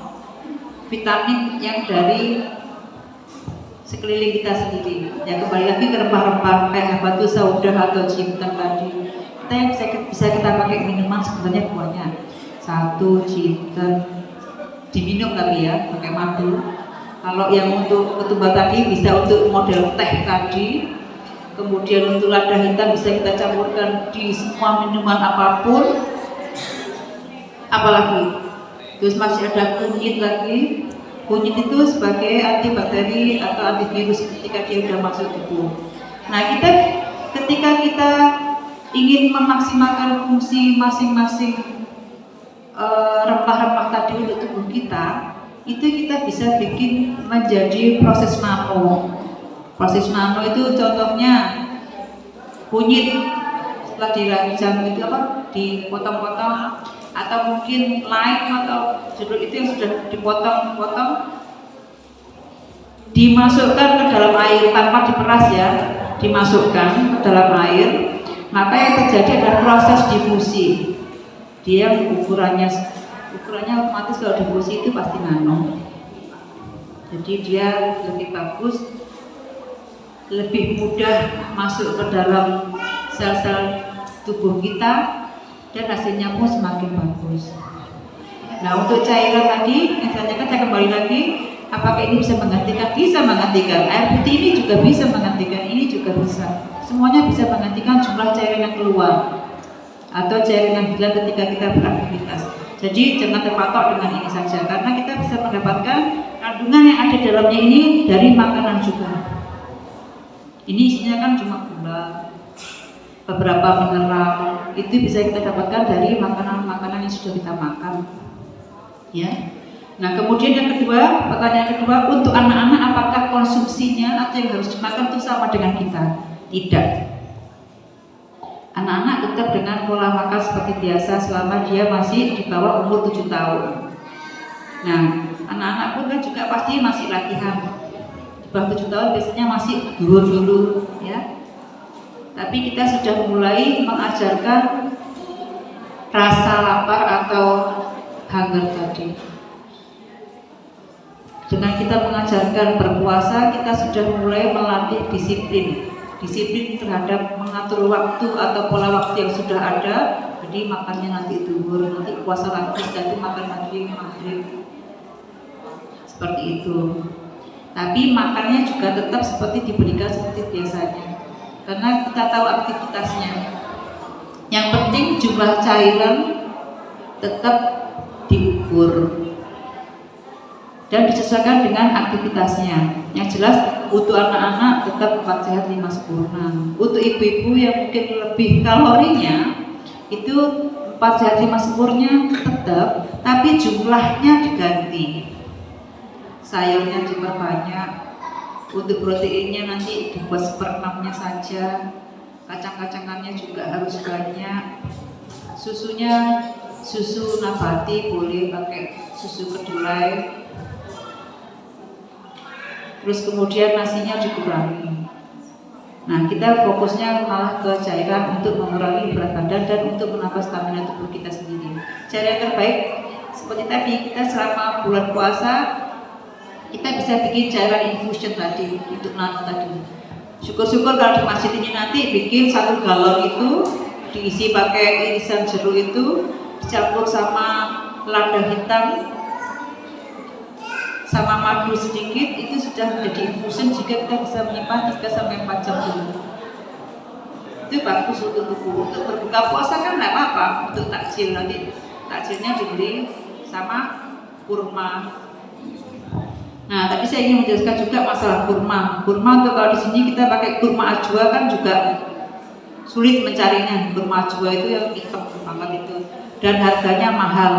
vitamin yang dari sekeliling kita sendiri. Ya, kembali lagi ke rempah-rempah kayak batu sauda atau jinten tadi. Kita yang bisa kita pakai minuman sebenarnya banyak. Satu, jinten diminum kali ya, pakai madu. Kalau yang untuk ketumbar tadi bisa untuk model teh tadi. Kemudian untuk lada hitam bisa kita campurkan di semua minuman apapun. Apalagi, terus masih ada kunyit lagi. Kunyit itu sebagai antibakteri atau antivirus ketika dia sudah masuk tubuh. Nah, ketika kita ingin memaksimalkan fungsi masing-masing rempah-rempah tadi untuk tubuh kita, itu kita bisa bikin menjadi proses nano. Proses nano itu contohnya kunyit setelah dirajang itu dipotong-potong, atau mungkin lime atau jeruk itu yang sudah dipotong-potong dimasukkan ke dalam air tanpa diperas ya, dimasukkan ke dalam air, maka yang terjadi adalah proses difusi. Dia ukurannya otomatis kalau difusi itu pasti nano, jadi dia lebih bagus, lebih mudah masuk ke dalam sel-sel tubuh kita, dan hasilnya pun semakin bagus. Nah, untuk cairan tadi yang saya tanyakan, saya kembali lagi, apakah ini bisa menggantikan? Bisa menggantikan. Air putih ini juga bisa menggantikan, ini juga bisa. Semuanya bisa menggantikan jumlah cairan yang keluar atau cairan yang hilang ketika kita beraktivitas. Jadi jangan terpatok dengan ini saja, karena kita bisa mendapatkan kandungan yang ada di dalamnya ini dari makanan juga. Ini isinya kan cuma gula, beberapa mineral, itu bisa kita dapatkan dari makanan-makanan yang sudah kita makan, ya. Nah, kemudian yang kedua, pertanyaan kedua, untuk anak-anak apakah konsumsinya atau yang harus dimakan itu sama dengan kita? Tidak. Anak-anak tetap dengan pola makan seperti biasa selama dia masih di bawah umur 7 tahun. Nah, anak-anak pun kan juga pasti masih latihan. Di bawah 7 tahun biasanya masih dulu ya. Tapi kita sudah mulai mengajarkan rasa lapar atau hunger tadi. Dengan kita mengajarkan berpuasa, kita sudah mulai melatih disiplin terhadap mengatur waktu atau pola waktu yang sudah ada. Jadi makannya nanti duhur, nanti puasa lagi, nanti makan lagi maghrib, seperti itu. Tapi makannya juga tetap seperti diberikan seperti biasanya, karena kita tahu aktivitasnya. Yang penting jumlah cairan tetap diukur dan disesuaikan dengan aktivitasnya. Yang jelas untuk anak-anak tetap 4 sehat 5 sempurna. Untuk ibu-ibu yang mungkin lebih kalorinya itu 4 sehat 5 sempurna tetap, tapi jumlahnya diganti. Sayurnya diperbanyak, untuk proteinnya nanti dibuat 1/6-nya saja, kacang-kacangannya juga harus banyak, susunya susu nabati, boleh pakai susu kedelai. Terus kemudian nasinya dikurangi. Nah, kita fokusnya malah ke cairan untuk mengurangi berat badan dan untuk menambah stamina tubuh kita sendiri. Cara yang terbaik seperti tadi, kita selama bulan puasa kita bisa bikin cairan infusion tadi untuk nano tadi. Syukur-syukur kalau di masjid ini nanti bikin 1 galon itu diisi pakai irisan jeruk itu dicampur sama lada hitam sama madu sedikit, itu sudah menjadi infusion jika kita bisa menyimpan 3-4 jam dulu. Itu bagus untuk tubuh. Untuk berbuka puasa kan nggak apa-apa, untuk takjil nanti takjilnya diberi sama kurma. Nah, tadi saya ingin menjelaskan juga masalah kurma. Kurma untuk kalau di sini kita pakai kurma ajwa kan juga sulit mencarinya. Kurma ajwa itu yang hitam banget itu dan harganya mahal.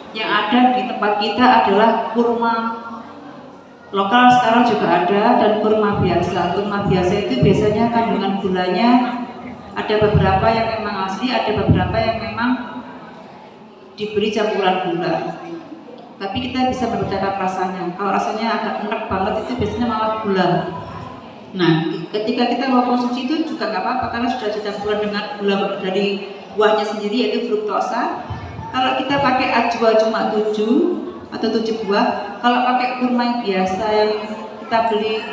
Yang ada di tempat kita adalah kurma lokal sekarang juga ada dan kurma biasa. Kurma biasa itu biasanya kandungan gulanya ada beberapa yang memang asli, ada beberapa yang memang diberi campuran gula. Tapi kita bisa membedakan rasanya. Kalau rasanya agak enak banget itu biasanya malah gula. Nah, ketika kita mau konsumsi itu juga nggak apa-apa karena sudah campuran dengan gula dari buahnya sendiri yaitu fruktosa. Kalau kita pakai ajwa cuma 7 atau 7 buah, kalau pakai kurma yang biasa yang kita beli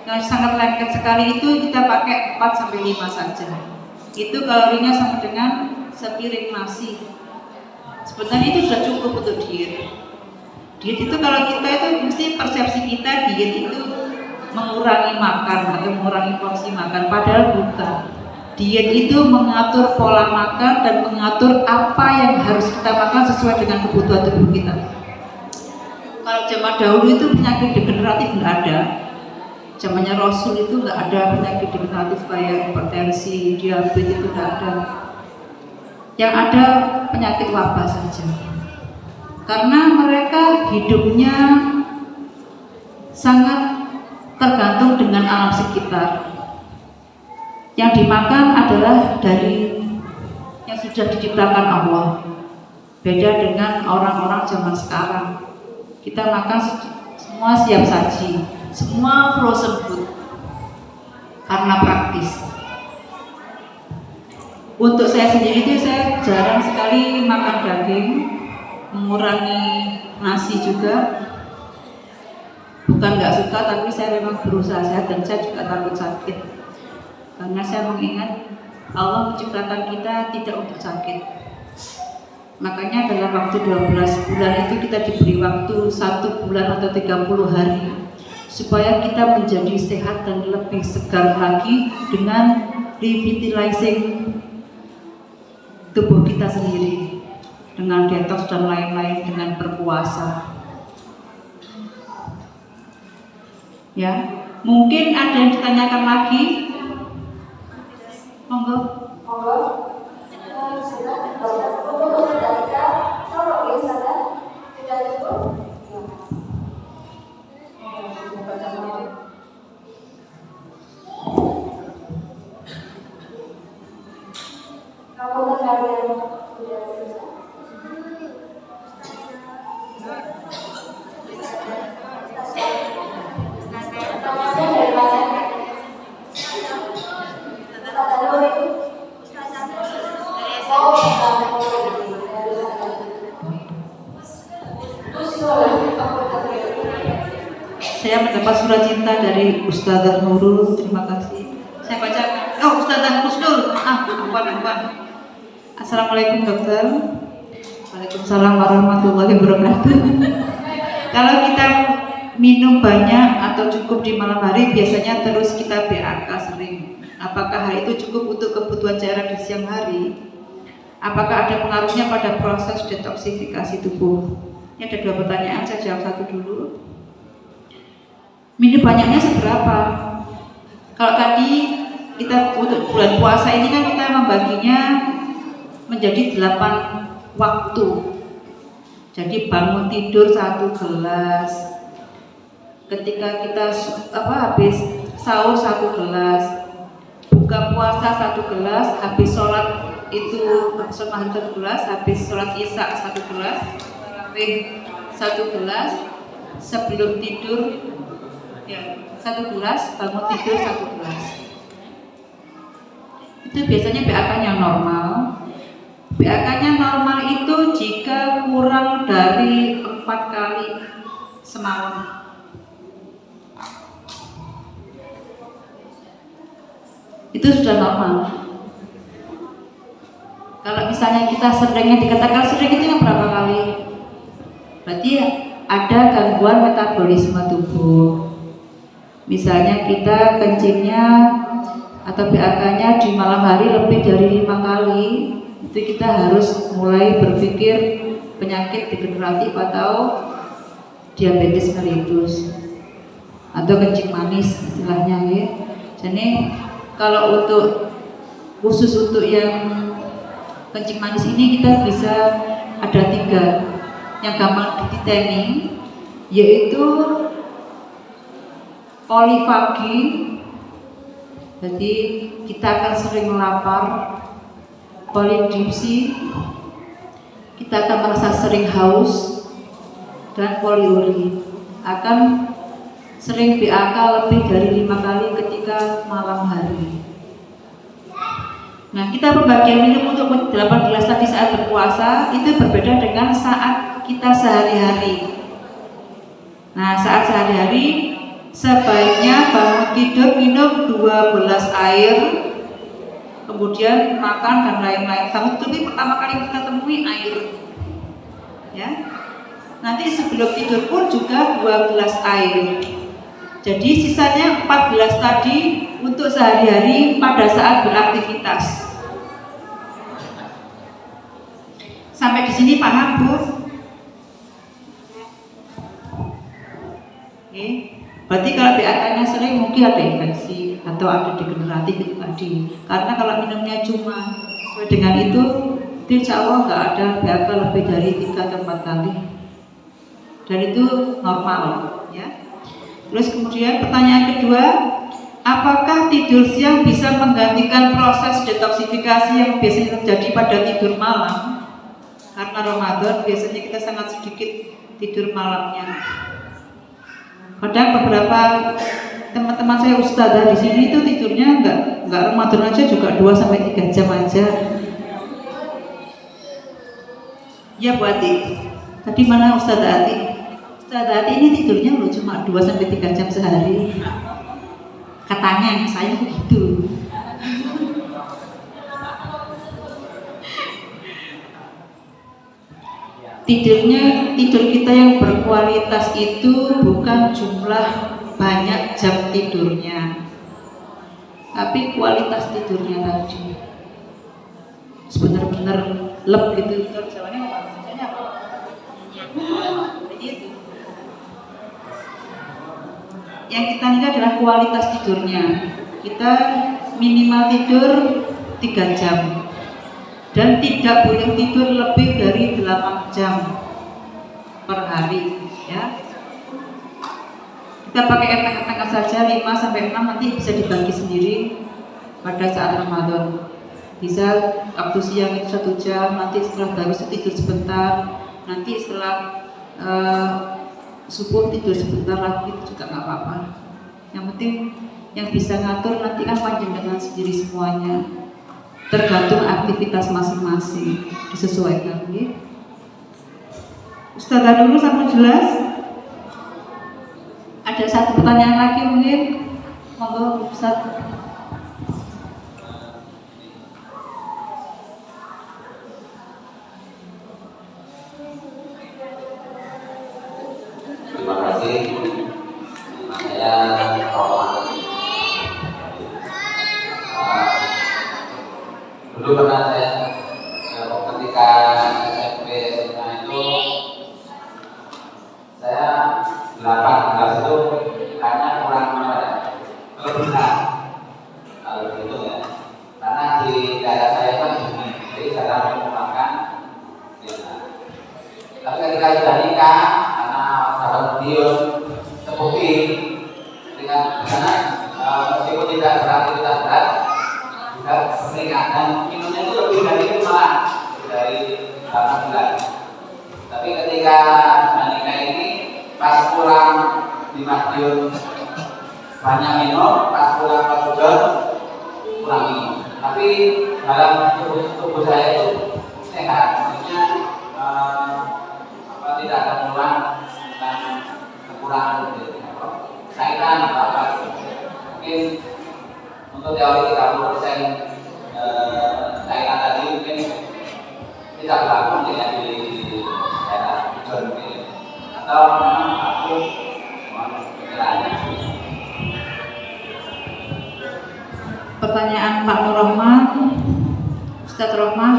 yang sangat lengket sekali itu kita pakai 4-5 saja. Itu kalorinya sama dengan sepiring nasi. Sebenarnya itu sudah cukup untuk diet. Diet itu kalau kita itu mesti persepsi kita diet itu mengurangi makan atau mengurangi porsi makan, padahal bukan. Diet itu mengatur pola makan dan mengatur apa yang harus kita makan sesuai dengan kebutuhan tubuh kita. Kalau zaman dahulu itu penyakit degeneratif nggak ada. Zamannya Rasul itu nggak ada penyakit degeneratif kayak hipertensi, diabetes itu nggak ada. Yang ada penyakit wabah saja. Karena mereka hidupnya sangat tergantung dengan alam sekitar. Yang dimakan adalah dari yang sudah diciptakan Allah. Beda dengan orang-orang zaman sekarang. Kita makan semua siap saji, semua frozen food karena praktis. Untuk saya sendiri itu saya jarang sekali makan daging, mengurangi nasi juga. Bukan nggak suka, tapi saya memang berusaha sehat dan saya juga takut sakit. Karena saya mengingat Allah menciptakan kita tidak untuk sakit. Makanya dalam waktu 12 bulan itu kita diberi waktu 1 bulan atau 30 hari supaya kita menjadi sehat dan lebih segar lagi dengan revitalizing tubuh kita sendiri dengan detox dan lain-lain, dengan berpuasa. Ya, mungkin ada yang ditanyakan lagi. Monggo. saya mendapat surat cinta dari Ustazah Nurul. Terima kasih. Saya bacakan. Oh, Ustazah Husnul. Lupa. Assalamualaikum dokter. Waalaikumsalam warahmatullahi wabarakatuh. Kalau kita minum banyak atau cukup di malam hari, biasanya terus kita BAK sering. Apakah hal itu cukup untuk kebutuhan cairan di siang hari? Apakah ada pengaruhnya pada proses detoksifikasi tubuh? Ini ada 2 pertanyaan, saya jawab satu dulu. Minum banyaknya seberapa? Kalau tadi kita untuk bulan puasa ini kan kita membaginya menjadi 8 waktu. Jadi bangun tidur 1 gelas, ketika kita habis sahur 1 gelas, buka puasa 1 gelas, habis sholat itu sholat 1 gelas, habis sholat isya 1 gelas, tarawih 1 gelas, sebelum tidur ya 1 gelas, bangun tidur 1 gelas. Itu biasanya BAK-nya normal. BAK-nya normal itu jika kurang dari 4 kali semalam. Itu sudah normal. Kalau misalnya kita seringnya dikatakan sering itu yang berapa kali? Berarti ada gangguan metabolisme tubuh. Misalnya kita kencingnya atau BAK-nya di malam hari lebih dari 5 kali, itu kita harus mulai berpikir penyakit degeneratif atau diabetes mellitus atau kencing manis istilahnya ya. Jadi kalau khusus untuk yang kencing manis ini kita bisa ada 3 yang gampang dititeni, yaitu polifagi. Jadi kita akan sering lapar, polidipsi, kita akan merasa sering haus, dan poliuri, akan sering BAK lebih dari 5 kali ketika malam hari. Nah, kita pembagian minum untuk 8 gelas tadi saat berpuasa itu berbeda dengan saat kita sehari-hari. Nah, saat sehari-hari sebaiknya bangun tidur minum 2 gelas air, kemudian makan dan lain-lain. Bangun tidur pertama kali kita temui air, ya. Nanti sebelum tidur pun juga 2 gelas air. Jadi sisanya 4 gelas tadi untuk sehari-hari pada saat beraktivitas. Sampai di sini paham, Bu? Oke. Berarti kalau BAK-nya sering mungkin ada infeksi atau ada degeneratif itu tadi. Karena kalau minumnya cuma sesuai dengan itu insya Allah nggak ada BAK lebih dari 3 atau 4 kali. Dan itu normal, ya. Terus kemudian pertanyaan kedua, apakah tidur siang bisa menggantikan proses detoksifikasi yang biasanya terjadi pada tidur malam? Karena Ramadan biasanya kita sangat sedikit tidur malamnya. Kadang beberapa teman-teman saya ustazah di sini itu tidurnya enggak Ramadan aja juga 2-3 jam aja. Ya Bu Ati, tadi mana Ustazah Ati? Ustazah Ati ini tidurnya loh cuma 2-3 jam sehari. Katanya saya begitu. Tidur kita yang berkualitas itu bukan jumlah banyak jam tidurnya, tapi kualitas tidurnya tadi. Benar-benar lep gitu. Jawabannya apa? Yang kita lihat adalah kualitas tidurnya. Kita minimal tidur 3 jam. Dan tidak boleh tidur lebih dari 8 jam per hari, ya. Kita pakai tengah-tengah saja 5-6, nanti bisa dibagi sendiri pada saat Ramadan. Bisa waktu siang itu 1 jam, nanti setelah baru tidur sebentar, nanti setelah subuh tidur sebentar lagi, itu juga nggak apa-apa. Yang penting yang bisa ngatur nanti kan panjenengan sendiri semuanya. Tergantung aktivitas masing-masing, disesuaikan ya. Ustazah dulu sampai jelas. Ada satu pertanyaan lagi mungkin, monggo Ustaz. Terima kasih. Saya Roman. Dulu pernah saya ketika SMP SMA itu saya 18 itu hanya kurang kelebihan kalau begitu ya, karena di daerah saya kan jadi jarang menggunakan ya. Tapi ketika sudah nikah karena sahabat Madiun terbukti dengan karena meskipun tidak beraktivitas berat juga beringat dan minumnya itu lebih dari itu malah dari 8 bulan. Tapi ketika menikah ini pas pulang di Madiun banyak minum, pas pulang ke Bogor kurang minum. Tapi dalam tubuh saya itu sehat, maksudnya tidak ada kurang dan kekurangan cairan apa mungkin untuk teori 30% cairan tadi mungkin tidak berlaku tidak di daerah John atau memang aku pikirannya. Pertanyaan Pak Nur Rahman, Ustadz Rahman,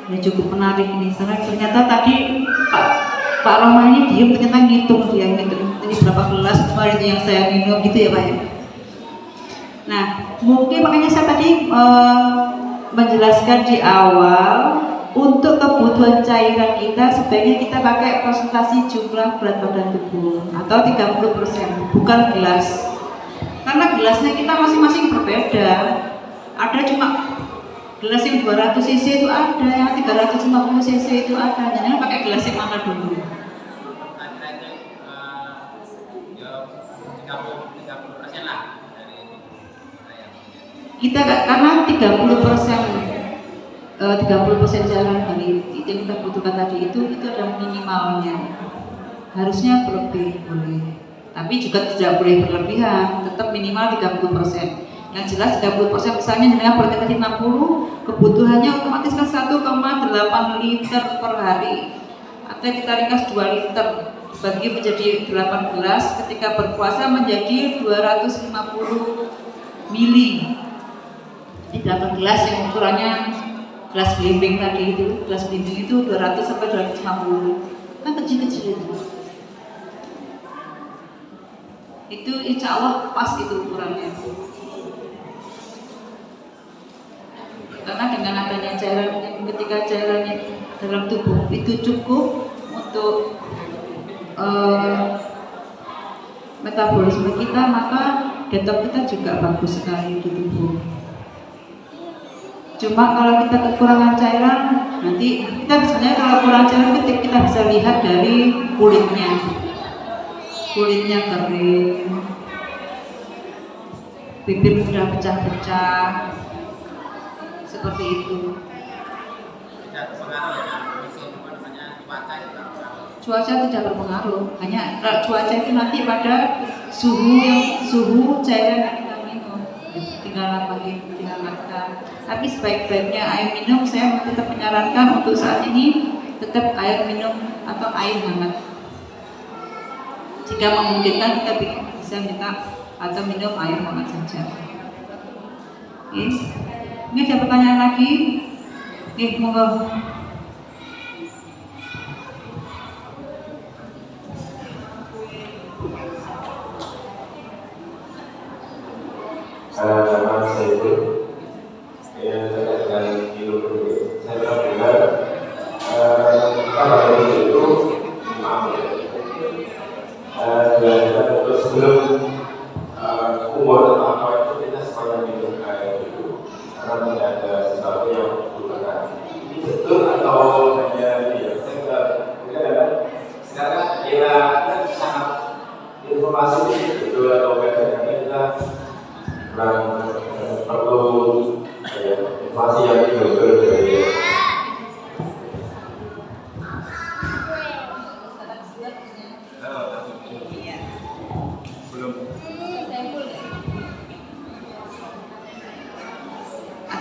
ini cukup menarik nih, karena ternyata tadi Pak Rahman ini diem ternyata ngitung ini berapa gelas kemarin yang saya minum gitu ya Pak ya. Nah mungkin makanya saya tadi menjelaskan di awal untuk kebutuhan cairan kita sebaiknya kita pakai presentasi jumlah berat badan tubuh atau 30%, bukan gelas. Karena gelasnya kita masing-masing berbeda. Ada cuma gelas yang 200 cc itu ada, yang 350 cc itu ada. Jadi pakai gelas yang mana dulu? Kita karena 30% jalan dari itu yang kita butuhkan tadi itu adalah minimalnya. Harusnya lebih boleh. Tapi juga tidak boleh berlebihan, tetap minimal 30%. Yang jelas 30% misalnya dengan berat tadi 60, kebutuhannya otomatis kan 1,8 liter per hari. Atau kita ringkas 2 liter bagi menjadi 18 ketika berpuasa menjadi 250 mili. Ini 8 gelas yang ukurannya gelas belimbing tadi itu, gelas belimbing itu 200 sampai 250. Kan kecil-kecil itu insya Allah pas itu ukurannya. Karena dengan adanya cairan, ketika cairannya dalam tubuh itu cukup untuk metabolisme kita, maka detox kita juga bagus sekali di tubuh. Cuma kalau kita kekurangan cairan, nanti kita misalnya kalau kurang cairan kita bisa lihat dari kulitnya kering, bibir sudah pecah-pecah, seperti itu. Cuaca tidak berpengaruh, hanya cuaca itu nanti pada suhu cairan yang kita minum, tinggal tambahkan. Tapi sebaik-baiknya air minum saya tetap menyarankan untuk saat ini tetap air minum atau air hangat. Jika memungkinkan kita bisa minta atau minum air hangat saja. Oke. Ini ada pertanyaan lagi? Oke, monggo. Nama saya itu yang terkait dengan hidup ini. Saya pernah dengar kalau itu maaf ya, untuk sebelum umur atau apa itu kita sepanjang minum air itu karena tidak ada sesuatu yang membutuhkan. Ini betul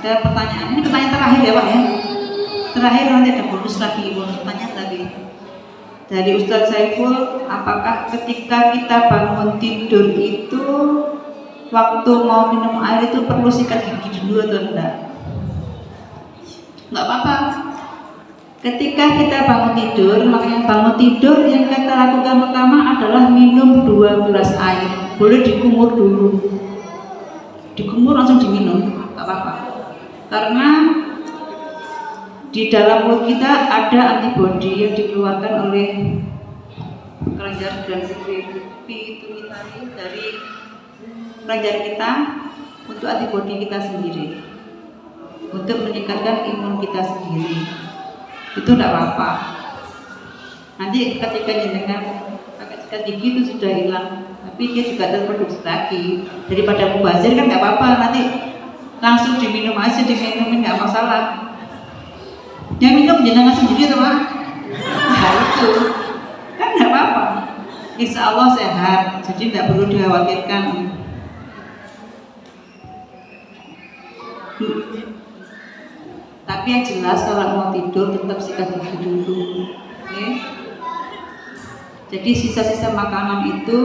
ada pertanyaan. Ini pertanyaan terakhir ya Pak ya. Terakhir nanti ada bonus pertanyaan lagi. Dari Ustadz Saiful, apakah ketika kita bangun tidur itu waktu mau minum air itu perlu sikat gigi dulu atau enggak? Enggak apa-apa. Ketika kita bangun tidur, makanya bangun tidur yang kita lakukan pertama adalah minum 2 gelas air. Boleh dikumur dulu. Dikumur langsung diminum, enggak apa-apa. Karena di dalam mulut kita ada antibodi yang dikeluarkan oleh kelenjar dan pituitari dari kelenjar kita untuk antibodi kita sendiri, untuk meningkatkan imun kita sendiri. Itu tidak apa-apa. Nanti ketika jenengan pakai sikat gigi itu sudah hilang, tapi dia juga terproduksi lagi. Daripada mubazir kan nggak apa-apa, nanti langsung diminum aja, diminumin nggak masalah. Dia minum jenengan sendiri tuh Pak. Nah itu kan nggak apa-apa. Insya Allah sehat, jadi tidak perlu dikhawatirkan. Tapi yang jelas kalau mau tidur tetap sikat gigi dulu. Okay? Jadi sisa-sisa makanan itu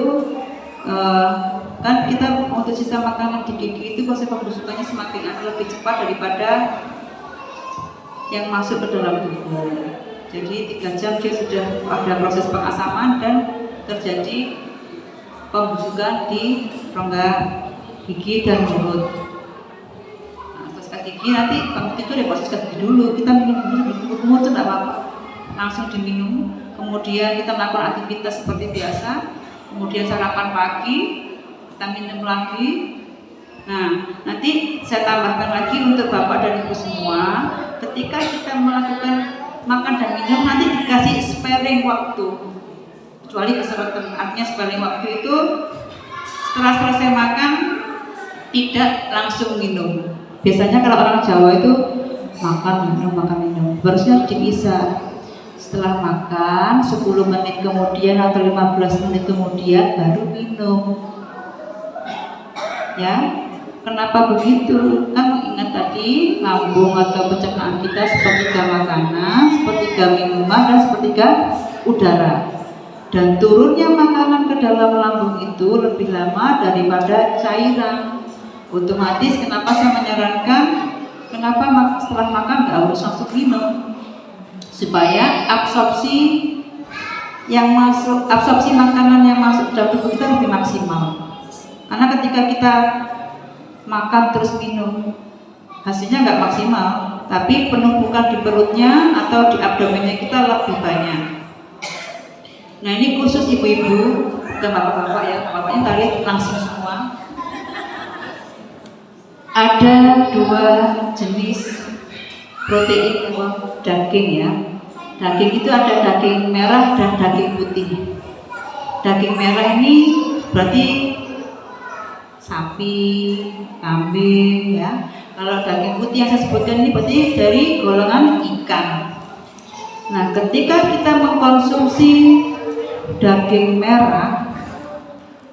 kan kita untuk sisa makanan di gigi itu proses pembusukannya semakin lebih cepat daripada yang masuk ke dalam tubuh. Jadi 3 jam dia sudah ada proses pengasaman dan terjadi pembusukan di rongga gigi dan mulut. Nah, sikat gigi nanti kamu tidur ya proses sikat gigi dulu. Kita minum dulu itu tidak apa-apa, langsung diminum. Kemudian kita melakukan aktivitas seperti biasa. Kemudian sarapan pagi kita minum lagi. Nah, nanti saya tambahkan lagi untuk Bapak dan Ibu semua. Ketika kita melakukan makan dan minum nanti dikasih sparing waktu, kecuali keseratan. Artinya sparing waktu itu setelah selesai makan tidak langsung minum. Biasanya kalau orang Jawa itu makan minum, harusnya dipisah. Setelah makan 10 menit kemudian atau 15 menit kemudian baru minum. Ya. Kenapa begitu? Kan mengingat tadi lambung atau pencernaan kita sepertiga makanan, sepertiga minuman, dan sepertiga udara. Dan turunnya makanan ke dalam lambung itu lebih lama daripada cairan. Otomatis kenapa saya menyarankan kenapa setelah makan nggak harus langsung minum, supaya absorpsi makanan yang masuk dalam tubuh kita lebih maksimal. Karena ketika kita makan terus minum hasilnya nggak maksimal, tapi penumpukan di perutnya atau di abdomennya kita lebih banyak. Nah ini khusus ibu-ibu dan bapak-bapak ya, bapaknya tarik langsung semua. Ada 2 jenis protein daging ya. Daging itu ada daging merah dan daging putih. Daging merah ini berarti sapi, kambing ya. Kalau daging putih yang saya sebutkan ini berarti dari golongan ikan. Nah, ketika kita mengkonsumsi daging merah,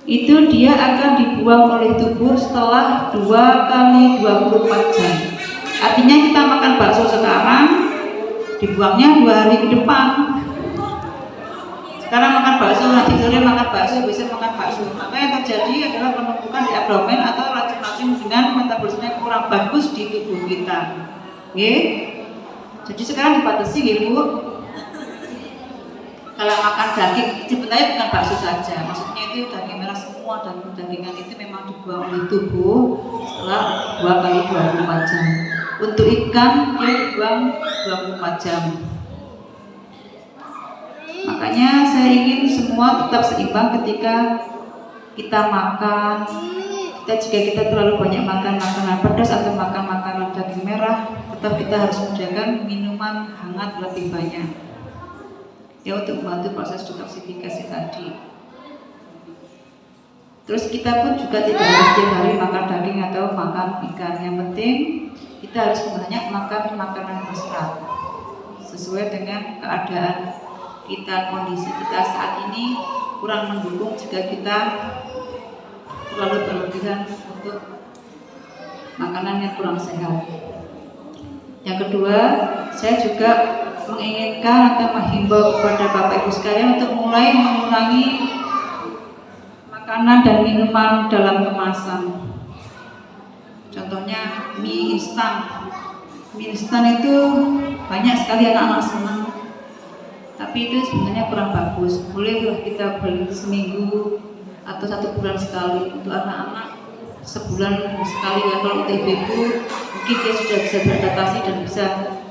itu dia akan dibuang oleh tubuh setelah 2 kali 24 jam. Artinya kita makan bakso sekarang, dibuangnya 2 hari ke depan. Sekarang makan bakso, nanti sore makan bakso, bisa makan bakso. Maka yang terjadi adalah penumpukan di abdomen atau racun-racun dengan metabolisme yang kurang bagus di tubuh kita. Oke? Jadi sekarang dibatasi ya Bu. Kalau makan daging, sebenarnya bukan bakso saja. Maksudnya itu daging merah semua dan dagingan itu memang dibuang oleh tubuh setelah 2 kali 24 jam. Untuk ikan dia dibuang 24 jam. Makanya saya ingin semua tetap seimbang ketika kita makan. Jika kita terlalu banyak makan makanan pedas atau makan makanan daging merah, tetap kita harus menjaga minuman hangat lebih banyak. Ya untuk membantu proses detoksifikasi tadi. Terus kita pun juga tidak harus setiap hari makan daging atau makan ikan. Yang penting kita harus banyak makan makanan berserat sesuai dengan keadaan kita, kondisi kita saat ini kurang mendukung jika kita terlalu berlebihan untuk makanan yang kurang sehat. Yang kedua, saya juga menginginkan atau menghimbau kepada Bapak Ibu sekalian untuk mulai mengurangi makanan dan minuman dalam kemasan. Contohnya mie instan. Mie instan itu banyak sekali anak-anak senang, tapi itu sebenarnya kurang bagus. Bolehlah kita beli seminggu atau 1 bulan sekali untuk anak-anak, sebulan sekali ya. Kalau untuk ibu-ibu mungkin dia sudah bisa beradaptasi dan bisa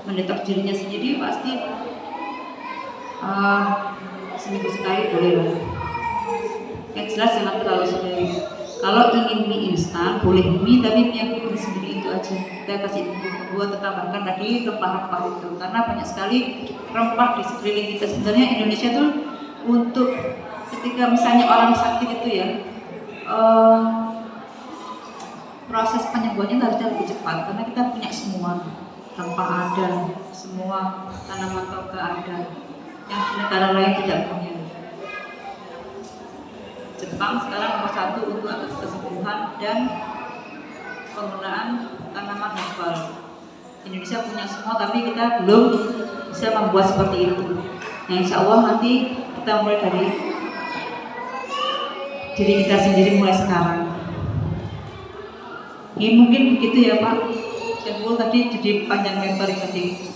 mendetek dirinya sendiri, pasti seminggu sekali boleh lah. Yang jelas jangan terlalu sering. Kalau ingin mie instan boleh mie, tapi mie yang bikin sendiri itu aja. Kita kasih bumbu atau tambahkan tadi rempah-rempah itu, karena banyak sekali rempah di sekeliling kita. Sebenarnya Indonesia tuh untuk ketika misalnya orang sakit itu ya, proses penyembuhannya harusnya lebih cepat, karena kita punya semua rempah ada, semua tanaman toga ada, yang di negara lain tidak punya. Jepang sekarang nomor 1 untuk kesembuhan dan penggunaan tanaman herbal. Indonesia punya semua, tapi kita belum bisa membuat seperti itu. Nah, insya Allah nanti kita mulai dari diri kita sendiri mulai sekarang. Ini mungkin begitu ya Pak. Saya tadi jadi panjang lebar tadi.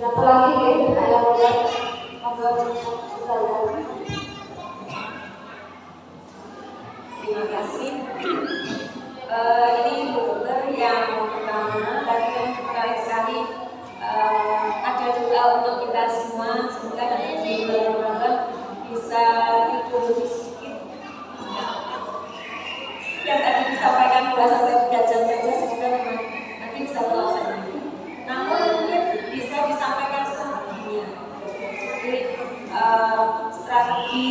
Satu lagi saya lihat terima kasih. Ini dokter yang pertama tadi yang menarik sekali, ada doa untuk kita semua, semoga nanti di bulan Ramadan bisa tidur lebih sedikit. Yang tadi disampaikan 2-3 jam saja, semoga memang nanti bisa terlaksana. Namun mungkin bisa disampaikan strateginya. Jadi strategi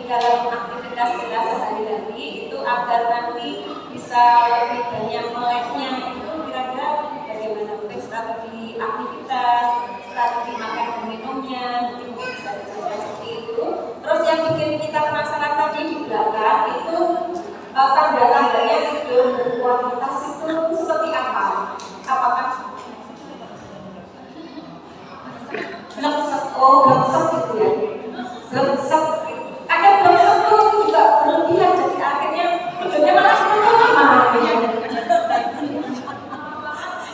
dalam aktivitas kita sehari-hari itu agar nanti bisa lebih banyak meleknya, itu kira-kira bagaimana mungkin strategi aktivitas, strategi makan dan minumnya, nanti mungkin bisa dijelaskan seperti itu. Terus yang bikin kita penasaran tadi di belakang itu tanda-tandanya tidur berkualitas itu seperti apa? Apakah blengsek gitu ya, blengsek. Kadang blengsek tuh juga berlebihan, jadi akhirnya tidurnya malah setengah.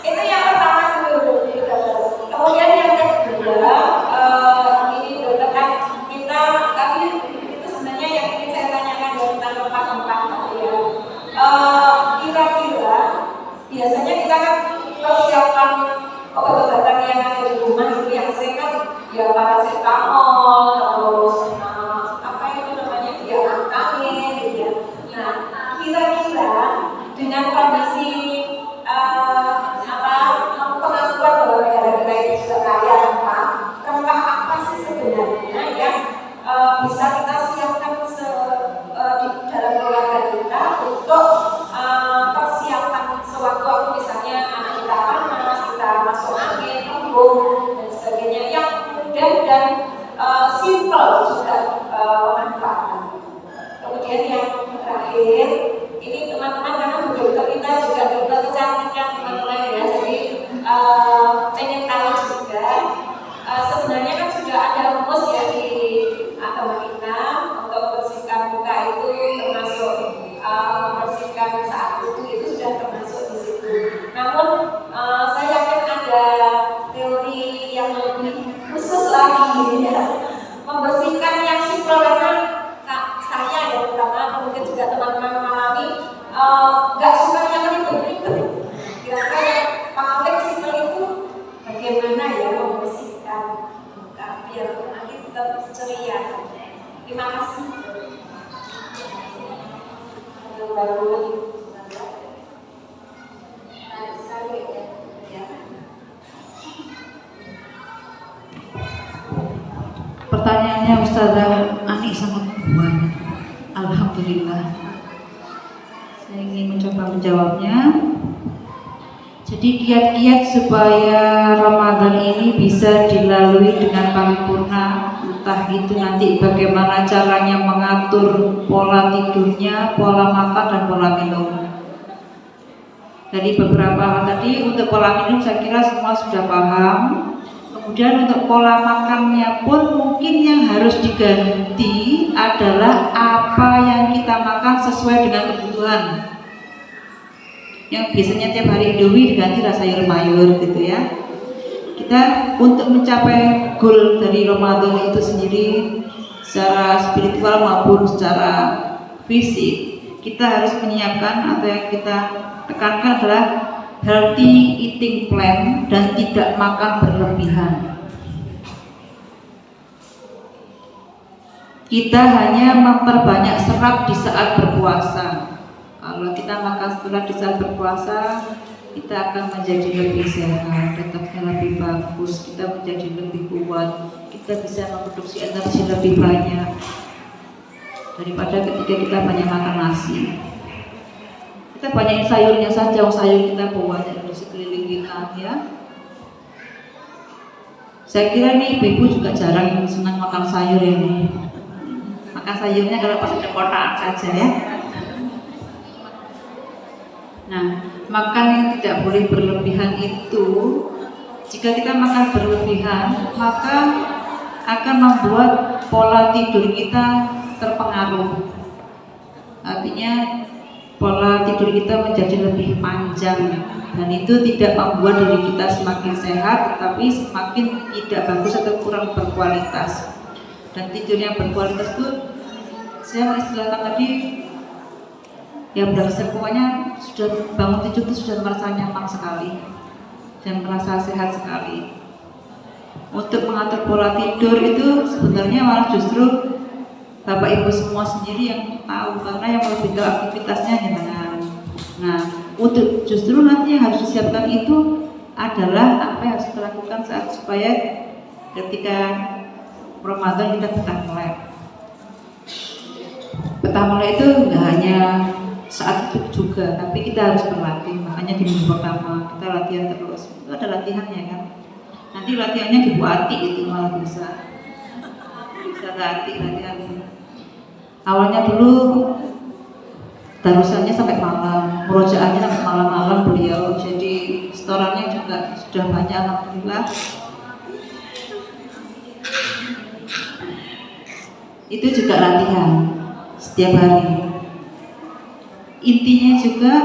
Itu yang pertama dulu. Kemudian yang kedua, ini dokter kan kita, tapi itu sebenarnya yang ingin saya tanyakan tentang rempah-rempah ya. Kira-kira biasanya kita kan persiapan obat-obatan yang ada di rumah itu yang sering kan ya paracetamol, terus apa itu namanya ya angin gitu ya. Nah, kira-kira dengan kondisi pengakuan bahwa negara kita itu sudah kaya rempah apa sih sebenarnya yang bisa kita siapkan di dalam keluarga kita untuk persiapan sewaktu-waktu misalnya anak kita panas, kita masuk angin, embun dan sebagainya yang mudah dan simple juga pemanfaatan. Kemudian yang terakhir, ini teman-teman karena dokter kita juga dokter kecantikan teman-teman ya, jadi pengen tahu juga sebenarnya kan sudah ada rumus ya di agama kita untuk membersihkan muka itu termasuk membersihkan saat itu sudah termasuk di situ. Namun saya yakin ada teori yang lebih khusus lagi ya, membersihkan yang simpel karena saya ya terutama mungkin juga teman-teman mengalami nggak suka yang ribet-ribet. Kira-kira yang paling simpel itu bagaimana ya membersihkan muka biar nanti tetap ceria. Terima kasih. Pertanyaannya Ustazah Ani sangat banyak. Alhamdulillah. Saya ingin mencoba menjawabnya. Jadi kiat-kiat supaya Ramadan ini bisa dilalui dengan paripurna, entah itu nanti bagaimana caranya mengatur pola tidurnya, pola makan dan pola minum. Dari beberapa hal tadi, untuk pola minum saya kira semua sudah paham. Kemudian untuk pola makannya pun mungkin yang harus diganti adalah apa yang kita makan sesuai dengan kebutuhan. Yang biasanya tiap hari Indomie diganti sayur mayur gitu ya. Kita untuk mencapai goal dari Ramadan itu sendiri secara spiritual maupun secara fisik, kita harus menyiapkan atau yang kita tekankan adalah healthy eating plan dan tidak makan berlebihan. Kita hanya memperbanyak serat di saat berpuasa. Kalau kita makan serat di saat berpuasa, kita akan menjadi lebih sehat, detaknya lebih bagus, kita menjadi lebih kuat, kita bisa memproduksi energi lebih banyak daripada ketika kita banyak makan nasi. Kita banyakin sayurnya saja, sayur kita banyak di sekeliling kita ya. Saya kira nih ibu-ibu juga jarang senang makan sayur ini. Makan sayurnya kalau pas ada kotaan saja ya. Nah, makan yang tidak boleh berlebihan itu, jika kita makan berlebihan, maka akan membuat pola tidur kita terpengaruh. Artinya pola tidur kita menjadi lebih panjang dan itu tidak membuat diri kita semakin sehat, tetapi semakin tidak bagus atau kurang berkualitas. Dan tidur yang berkualitas itu saya mengistilahkan tadi ya berdasarkan pokoknya sudah bangun tidur itu sudah merasa nyaman sekali dan merasa sehat sekali. Untuk mengatur pola tidur itu sebenarnya malah justru Bapak Ibu semua sendiri yang tahu, karena yang lebih ke aktivitasnya jenengan. Nah, untuk justru nanti yang harus disiapkan itu adalah apa yang harus kita lakukan saat supaya ketika Ramadan kita betah melek. Betah melek itu nggak hanya saat itu juga, tapi kita harus berlatih. Makanya di minggu pertama kita latihan terus. Itu ada latihannya kan. Nanti latihannya dibuati itu malah bisa latihan. Awalnya dulu tarusannya sampai malam, murojaahnya sampai malam-malam beliau. Jadi setorannya juga sudah banyak alhamdulillah. Itu juga latihan setiap hari. Intinya juga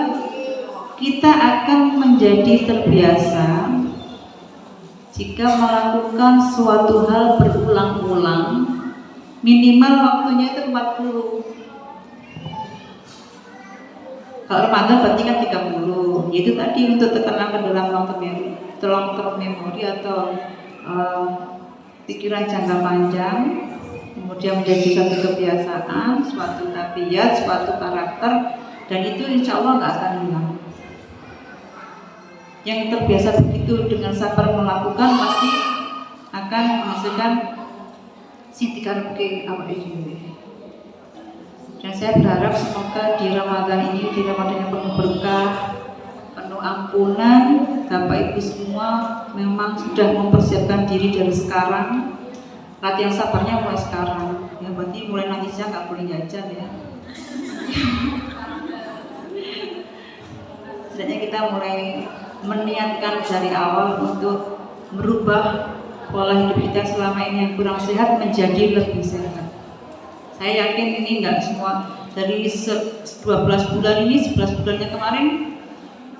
kita akan menjadi terbiasa jika melakukan suatu hal berulang-ulang. Minimal waktunya itu 40. Kalau Ramadan berarti kan 30. Itu tadi untuk tekankan dalam long term memory atau pikiran jangka panjang, kemudian menjadi suatu kebiasaan, suatu tabiat, suatu karakter, dan itu insya Allah nggak akan hilang. Yang terbiasa begitu dengan sabar melakukan pasti akan menghasilkan sintikan awak ini. Dan saya berharap semoga di Ramadan ini, di Ramadan yang penuh berkah, penuh ampunan, Bapak Ibu semua memang sudah mempersiapkan diri dari sekarang. Latihan sabarnya mulai sekarang. Ya berarti mulai nanti saya nggak boleh jajan ya. Setidaknya kita mulai meniatkan dari awal untuk merubah pola hidup kita selama ini yang kurang sehat menjadi lebih sehat. Saya yakin ini enggak semua dari 12 bulan ini, 11 bulannya kemarin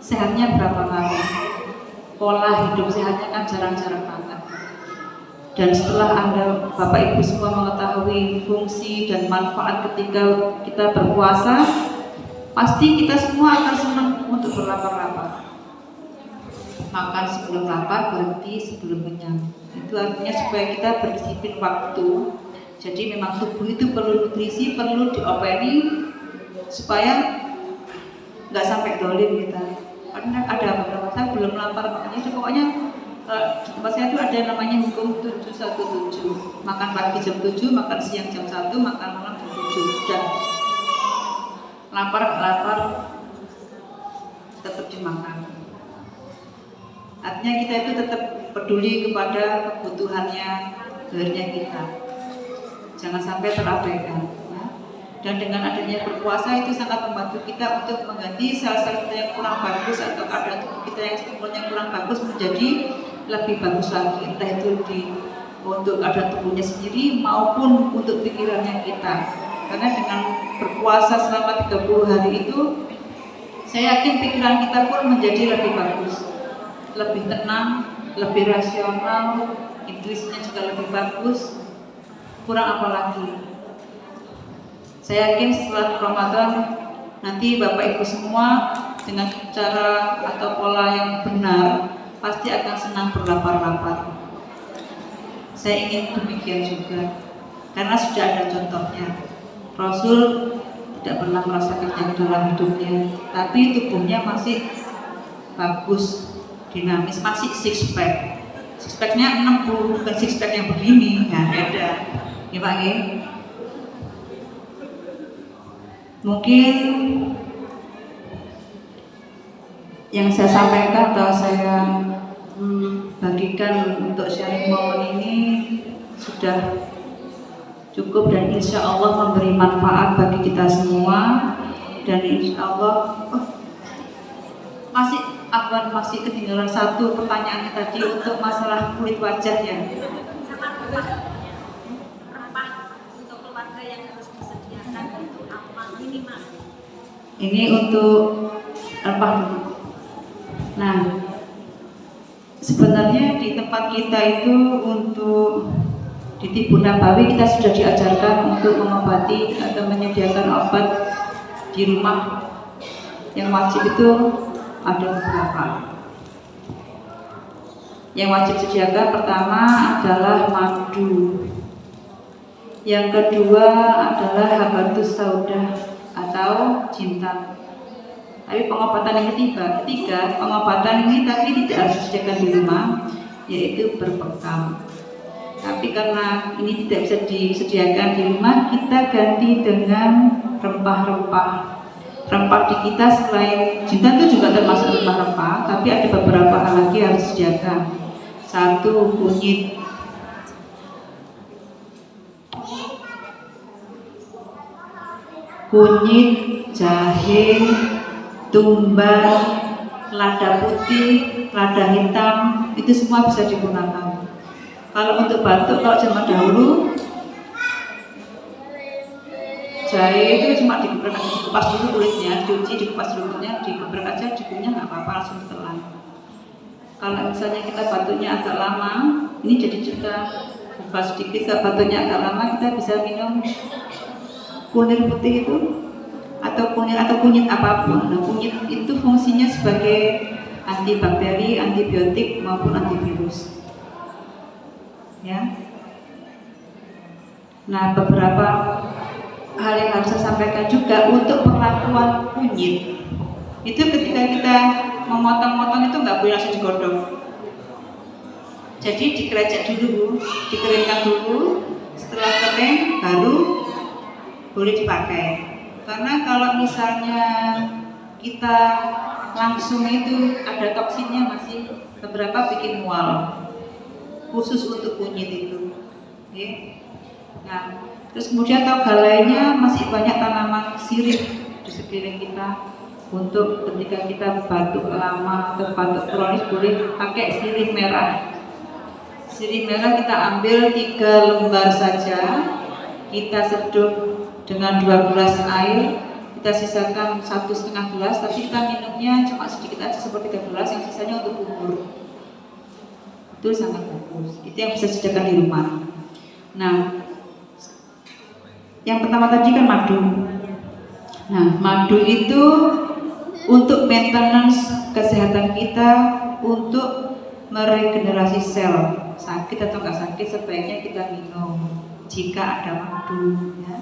sehatnya berapa kali. Pola hidup sehatnya kan jarang-jarang banget. Dan setelah Anda Bapak Ibu semua mengetahui fungsi dan manfaat ketika kita berpuasa, pasti kita semua akan senang untuk berlapar-lapar. Makan sebelum lapar, berhenti sebelum kenyang. Itu artinya supaya kita berdisiplin waktu. Jadi memang tubuh itu perlu nutrisi, perlu diopeni supaya nggak sampai dolim kita. Karena ada beberapa saya belum lapar, makanya pokoknya di tempat saya itu ada namanya hukum 717. Makan pagi jam 7, makan siang jam 1, makan malam jam 7. Dan lapar tetap dimakan. Artinya kita itu tetap peduli kepada kebutuhannya, gelarnya kita. Jangan sampai terabaikan. Ya. Dan dengan adanya berpuasa itu sangat membantu kita untuk mengganti sel-sel kita yang kurang bagus atau keadaan tubuh kita yang sebelumnya kurang bagus menjadi lebih bagus lagi, entah itu untuk keadaan tubuhnya sendiri maupun untuk pikirannya kita. Karena dengan berpuasa selama 30 hari itu, saya yakin pikiran kita pun menjadi lebih bagus, lebih tenang, lebih rasional, intuisinya juga lebih bagus. Kurang apa lagi? Saya yakin setelah Ramadan nanti Bapak Ibu semua dengan cara atau pola yang benar pasti akan senang berlapar-lapar. Saya ingin demikian juga, karena sudah ada contohnya. Rasul tidak pernah merasa kenyang dalam hidupnya, tapi tubuhnya masih bagus, dinamis, masih six pack. Six packnya 60, bukan six pack yang begini, ya beda. Ya Pak ya. Mungkin yang saya sampaikan atau saya bagikan untuk sharing momen ini sudah cukup dan insya Allah memberi manfaat bagi kita semua. Dan insya Allah masih ketinggalan satu pertanyaan tadi untuk masalah kulit wajah ya. Ini untuk rempah dulu. Nah, sebenarnya di tempat kita itu untuk di Tibun Nabawi kita sudah diajarkan untuk mengobati atau menyediakan obat di rumah. Yang wajib itu ada beberapa. Yang wajib sediakan pertama adalah madu. Yang kedua adalah habatus sauda atau jintan. Tapi pengobatan yang ketiga pengobatan ini tapi tidak harus disediakan di rumah, yaitu berbekam. Tapi karena ini tidak bisa disediakan di rumah, kita ganti dengan rempah-rempah. Rempah di kita selain jintan itu juga termasuk rempah-rempah, tapi ada beberapa hal lagi yang harus disediakan. Satu, kunyit. Kunyit, jahe, tumbar, lada putih, lada hitam, itu semua bisa digunakan. Kalau untuk batuk, kalau zaman dahulu jahe itu cuma digeprek, dikupas dulu kulitnya, dicuci, dikupas dulu kulitnya, digeprek aja, dikunyah nggak apa-apa, langsung ditelan. Kalau misalnya kita batuknya agak lama, ini jadi cerita kupas sedikit. Kalau batuknya agak lama, kita bisa minum kunir putih itu atau kunyit apapun. Nah, kunyit itu fungsinya sebagai antibakteri, antibiotik maupun antivirus. Ya. Nah, beberapa hal yang harus saya sampaikan juga untuk perlakuan kunyit. Itu ketika kita memotong-motong itu nggak boleh langsung digodok. Jadi dikerecek dulu, dikeringkan dulu. Setelah kering baru boleh dipakai. Karena kalau misalnya kita langsung itu ada toksinnya masih beberapa bikin mual. Khusus untuk kunyit itu. Oke. Nah, terus kemudian hal lainnya masih banyak tanaman sirih di sekeliling kita. Untuk ketika kita batuk lama atau batuk kronis boleh pakai sirih merah. Sirih merah kita ambil 3 lembar saja, kita seduh dengan 2 gelas air, kita sisakan 1,5 gelas, tapi kita minumnya cuma sedikit aja seperti 3 gelas, yang sisanya untuk bubur. Itu sangat bagus. Itu yang bisa disediakan di rumah. Nah, yang pertama tadi kan madu. Nah, madu itu untuk maintenance kesehatan kita, untuk meregenerasi sel. Sakit atau nggak sakit sebaiknya kita minum jika ada madu. Ya.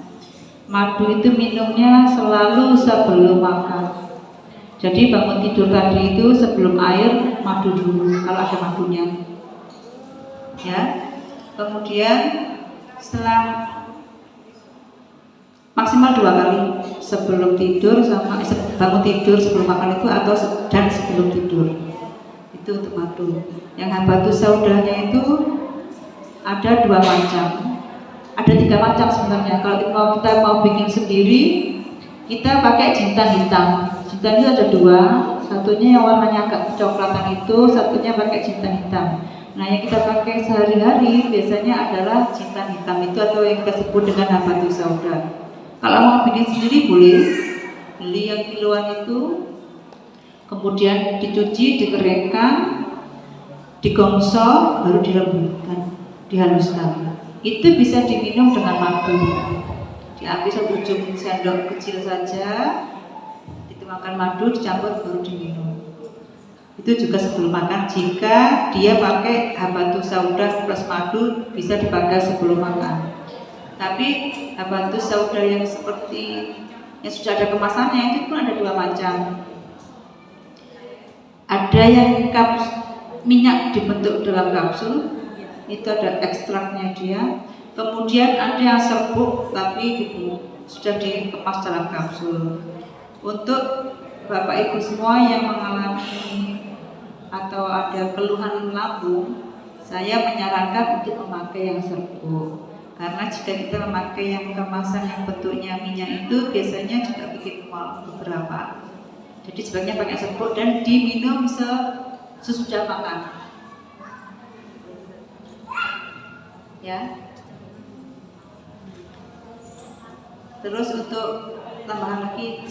Madu itu minumnya selalu sebelum makan. Jadi bangun tidur tadi itu sebelum air madu dulu kalau ada madunya. Ya. Kemudian setelah maksimal 2 kali sebelum tidur sama bangun tidur sebelum makan itu atau dan sebelum tidur itu untuk madu. Yang habatus saudanya itu ada 2 macam. ada 3 macam sebenarnya. Kalau kita mau bikin sendiri, kita pakai jintan hitam. Jintan itu ada 2, satunya yang warnanya agak kecoklatan itu, satunya pakai jintan hitam. Nah, yang kita pakai sehari-hari biasanya adalah jintan hitam itu atau yang kita sebut dengan habatus sauda. Kalau mau bikin sendiri boleh beli yang kiloan itu, kemudian dicuci, dikeringkan, digongso, baru dilembutkan, dihaluskan. Itu bisa diminum dengan madu. Diambil 1 ujung sendok kecil saja, dituangkan madu, dicampur, baru diminum. Itu juga sebelum makan. Jika dia pakai habatus sauda plus madu, bisa dipakai sebelum makan. Tapi habatus sauda yang seperti yang sudah ada kemasannya itu pun ada 2 macam. Ada yang minyak dibentuk dalam kapsul, itu ada ekstraknya dia. Kemudian ada yang serbuk tapi sudah dikemas dalam kapsul. Untuk Bapak Ibu semua yang mengalami atau ada keluhan lambung, saya menyarankan untuk memakai yang serbuk. Karena jika kita memakai yang kemasan yang bentuknya minyak itu biasanya juga bikin mual beberapa. Jadi sebaiknya pakai serbuk dan diminum sesudah makan. Ya. Terus untuk tambahan lagi,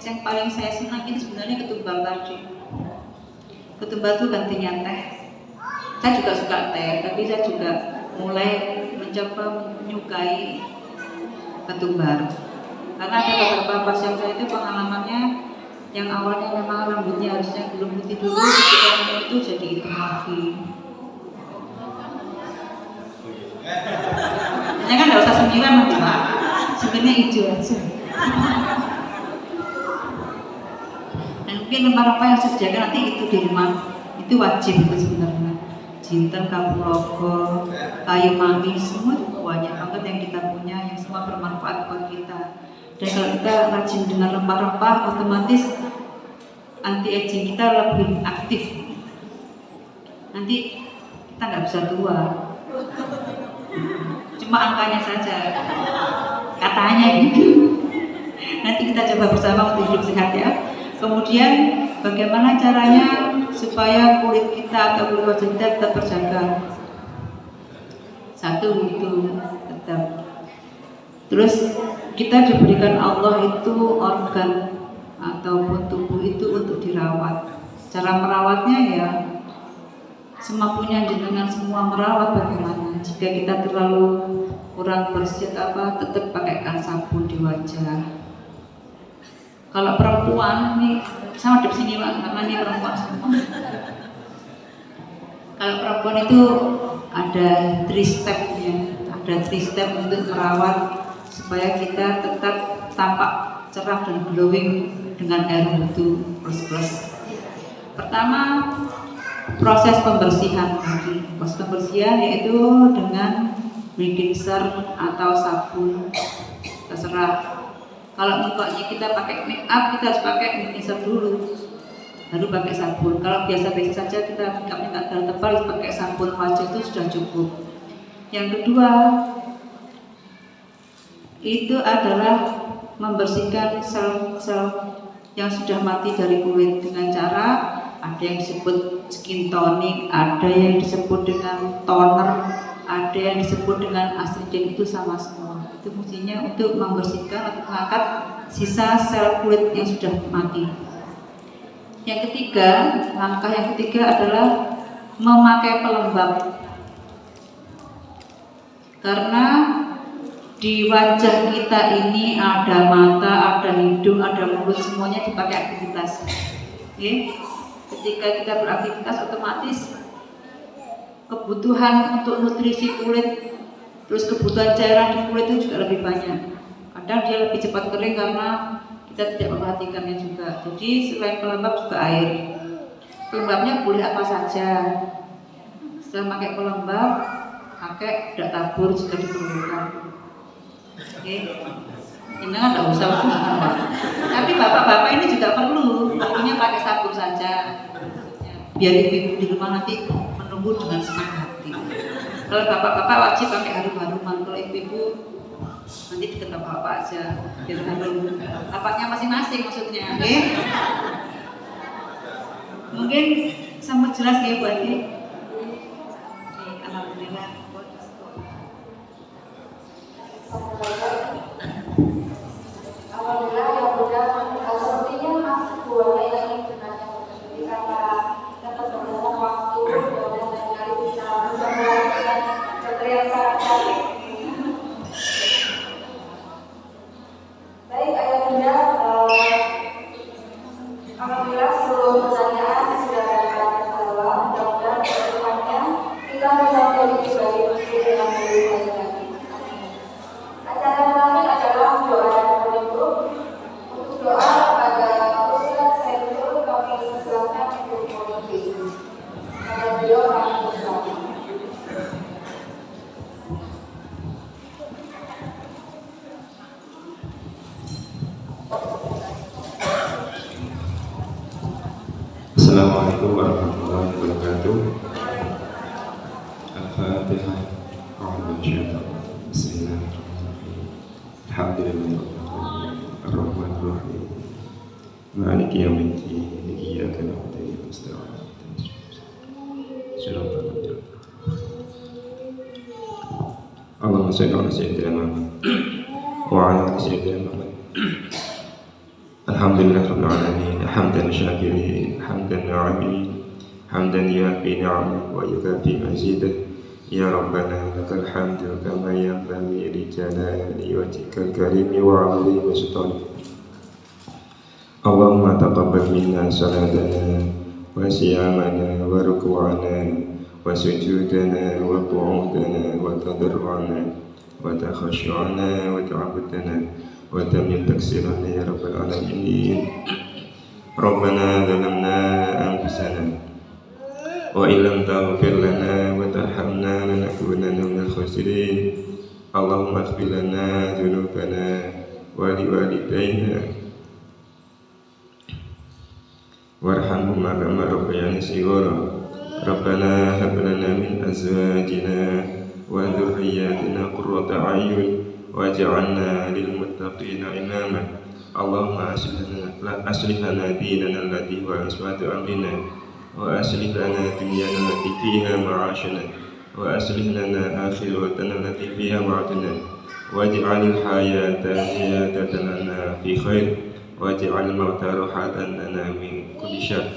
yang paling saya senang itu sebenarnya ketumbar tadi. Ketumbar itu gantinya teh. Saya juga suka teh, tapi saya juga mulai mencoba menyukai ketumbar. Karena ada beberapa pasien saya itu pengalamannya yang awalnya memang rambutnya harusnya belum putih dulu, ketika minum itu jadi hitam lagi. Hanya kan nggak usah 9 nanti Pak, sebenarnya hijau aja. Dan mungkin rempah-rempah yang saya sediakan nanti itu di rumah, itu wajib itu sebenarnya. Jinten, kapulaga, kayu manis, semua banyak banget yang kita punya, yang semua bermanfaat buat kita. Dan kalau kita rajin dengan rempah-rempah, otomatis anti aging kita lebih aktif. Nanti kita nggak bisa tua, cuma angkanya saja, katanya gitu. Nanti kita coba bersama untuk hidup sehat ya. Kemudian bagaimana caranya supaya kulit kita atau kulit wajah kita tetap terjaga? 1 itu tetap. Terus kita diberikan Allah itu organ ataupun tubuh itu untuk dirawat. Cara merawatnya ya semampunya jenengan semua merawat bagaimana. Jika kita terlalu kurang bersih tetap pakaikan sabun di wajah. Kalau perempuan nih sama di sini Pak, karena ini perempuan semua. Kalau perempuan itu ada 3 step-nya, ada 3 step untuk merawat supaya kita tetap tampak cerah dan glowing dengan air wudhu plus. Pertama, proses pembersihan tadi. Proses pembersihan yaitu dengan mixer atau sabun, terserah. Kalau mukanya kita pakai make up, kita harus pakai mixer dulu, baru pakai sabun. Kalau biasa-biasa saja kita make upnya nggak terlalu tebal, pakai sabun wajah itu sudah cukup. Yang kedua, itu adalah membersihkan sel-sel yang sudah mati dari kulit dengan cara ada yang disebut skin tonic, ada yang disebut dengan toner, ada yang disebut dengan astringent, itu sama semua. Itu fungsinya untuk membersihkan atau mengangkat sisa sel kulit yang sudah mati. Yang ketiga, langkah yang ketiga adalah memakai pelembab. Karena di wajah kita ini ada mata, ada hidung, ada mulut, semuanya dipakai aktivitas. Okay? Ketika kita beraktivitas, otomatis kebutuhan untuk nutrisi kulit, terus kebutuhan cairan di kulit itu juga lebih banyak. Kadang dia lebih cepat kering karena kita tidak memperhatikannya juga. Jadi selain pelembab juga air. Pelembabnya boleh apa saja. Setelah pakai pelembab, pakai bedak tabur jika diperlukan. Oke, ini kan tidak usah tapi bapak-bapak ini juga perlu, tentunya pakai sabun saja. Biar ibu di rumah nanti menunggu dengan senang hati. Kalau bapak-bapak wajib pakai harum-haruman, kalau ibu ibu-ibu nanti deket bapak aja, biar tahu bapaknya masing-masing maksudnya, oke? Mungkin sama jelas ya Bu Adi. Alhamdulillah. Alhamdulillah yang mudah sepertinya masih buahnya yang sebenarnya jadi karena dapat beberapa waktu dan lain kali bisa melakukan yang sangat cantik. Baik ayah bunda, alhamdulillah seluruh pertanyaan sudah dapat terjawab. Mudah-mudahan kedepannya kita bisa menjadi pribadi muslim yang lebih baik lagi. Acara terakhir adalah doa dan penutup. Untuk doa pada Ustaz Saiful kami silakan untuk memimpin. Pada beliau kami persilakan. Assalamualaikum warahmatullahi wabarakatuh. Al-Fatihah. Bismillahirrahmanirrahim. Alhamdulillah. Ar-Rahmanir-Rahim. Maliki yaumiddin. Iyyaka na'budu wa iyyaka nasta'in. Shiratal ladzina Allahumma shalli ala sayyidina Muhammad wa ala ali sayyidina Muhammad. Alhamdulillah rabbil alamin, hamdan syakirin, hamdan na'imin, hamdan yafi ni'amah wa yukafi mazidah. Ya Rabbana lakal hamdu kama yanbaghi li jalali wajhikal karim wa 'azimi sultanik. Allahumma taqabbal minna salatana wa siyamana wa ruku'ana wa sujudana wa qu'udana wa tadarru'ana wa takhashu'ana wa ta'abudana wa tamim taksirana ya rabbal alamin. Rabbana zalamna anfusana wa illam taghfir lana wa tarhamna lanakunanna minal khasirin. Allahumma ighfir lana dhunubana wa liwalidayna warhamhuma kama rabbayani shighara. Rabbana hab lana min azwajina wa dhurriyyatina qurrata a'yun waj'alna lil muttaqina imama. Allahumma aslih lana dinana alladhi huwa ismatu amrina wa aslih lana dunyana allati fiha ma'ashana wa aslih lana akhiratana allati fiha ma'aduna waj'alil hayata ziyadatan lana fi khair waj'al mauta rahatan lana min kulli syarr.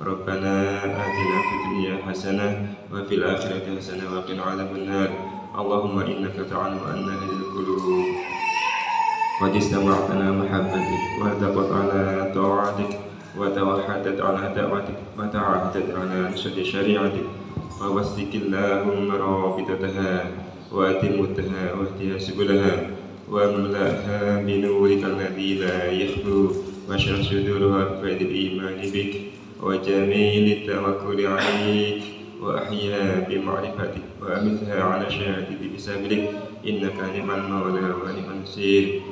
Rabbana atina fid dunya hasanah wa fil akhirati hasanah wa qina adzaban nar. Allahumma innaka ta'lamu anna lil qulub qad istama'tana mahabbatik wa taqat'ana ta'atik wa tawahhadat ala da'watik wa ta'ahadat ala nusrati syari'atik wa wasdikillahumma rabitataha wa atimutaha wa ihtiya subulaha wa amlaha binurika alladhi la yakhlu wa shrah sudurha ba'dil imani bik wa jamili tawakkuli alaik wa ahya bi ma'rifatik wa amitha ala syahadati bisabilik innaka ni'mal mawla wa ni'mal nasir.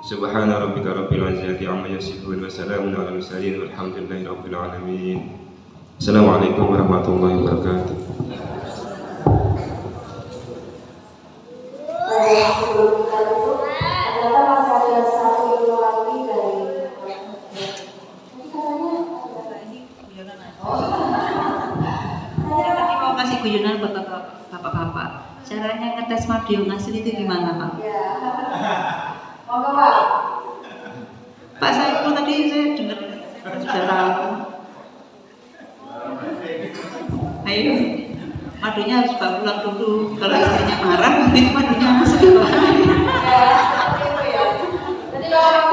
Subhana rabbika rabbil izzati amma yasifun wa salamun ala mursalin walhamdulillahi rabbil alamin. Assalamualaikum warahmatullahi wabarakatuh. Sebelum kita tutup, ternyata masih ada satu ilmu lagi dari Tadi mau kasih guyonan buat bapak-bapak. Caranya ngetes Mario Ngasih itu gimana Pak? ya. Monggo Pak. Pak Saiful tadi saya dengar sudah tahu. Ayo, madunya harus pulang dulu. Kalau istrinya marah, nanti madunya masuk ke bawah. Ya, seperti itu ya. Jadi kalau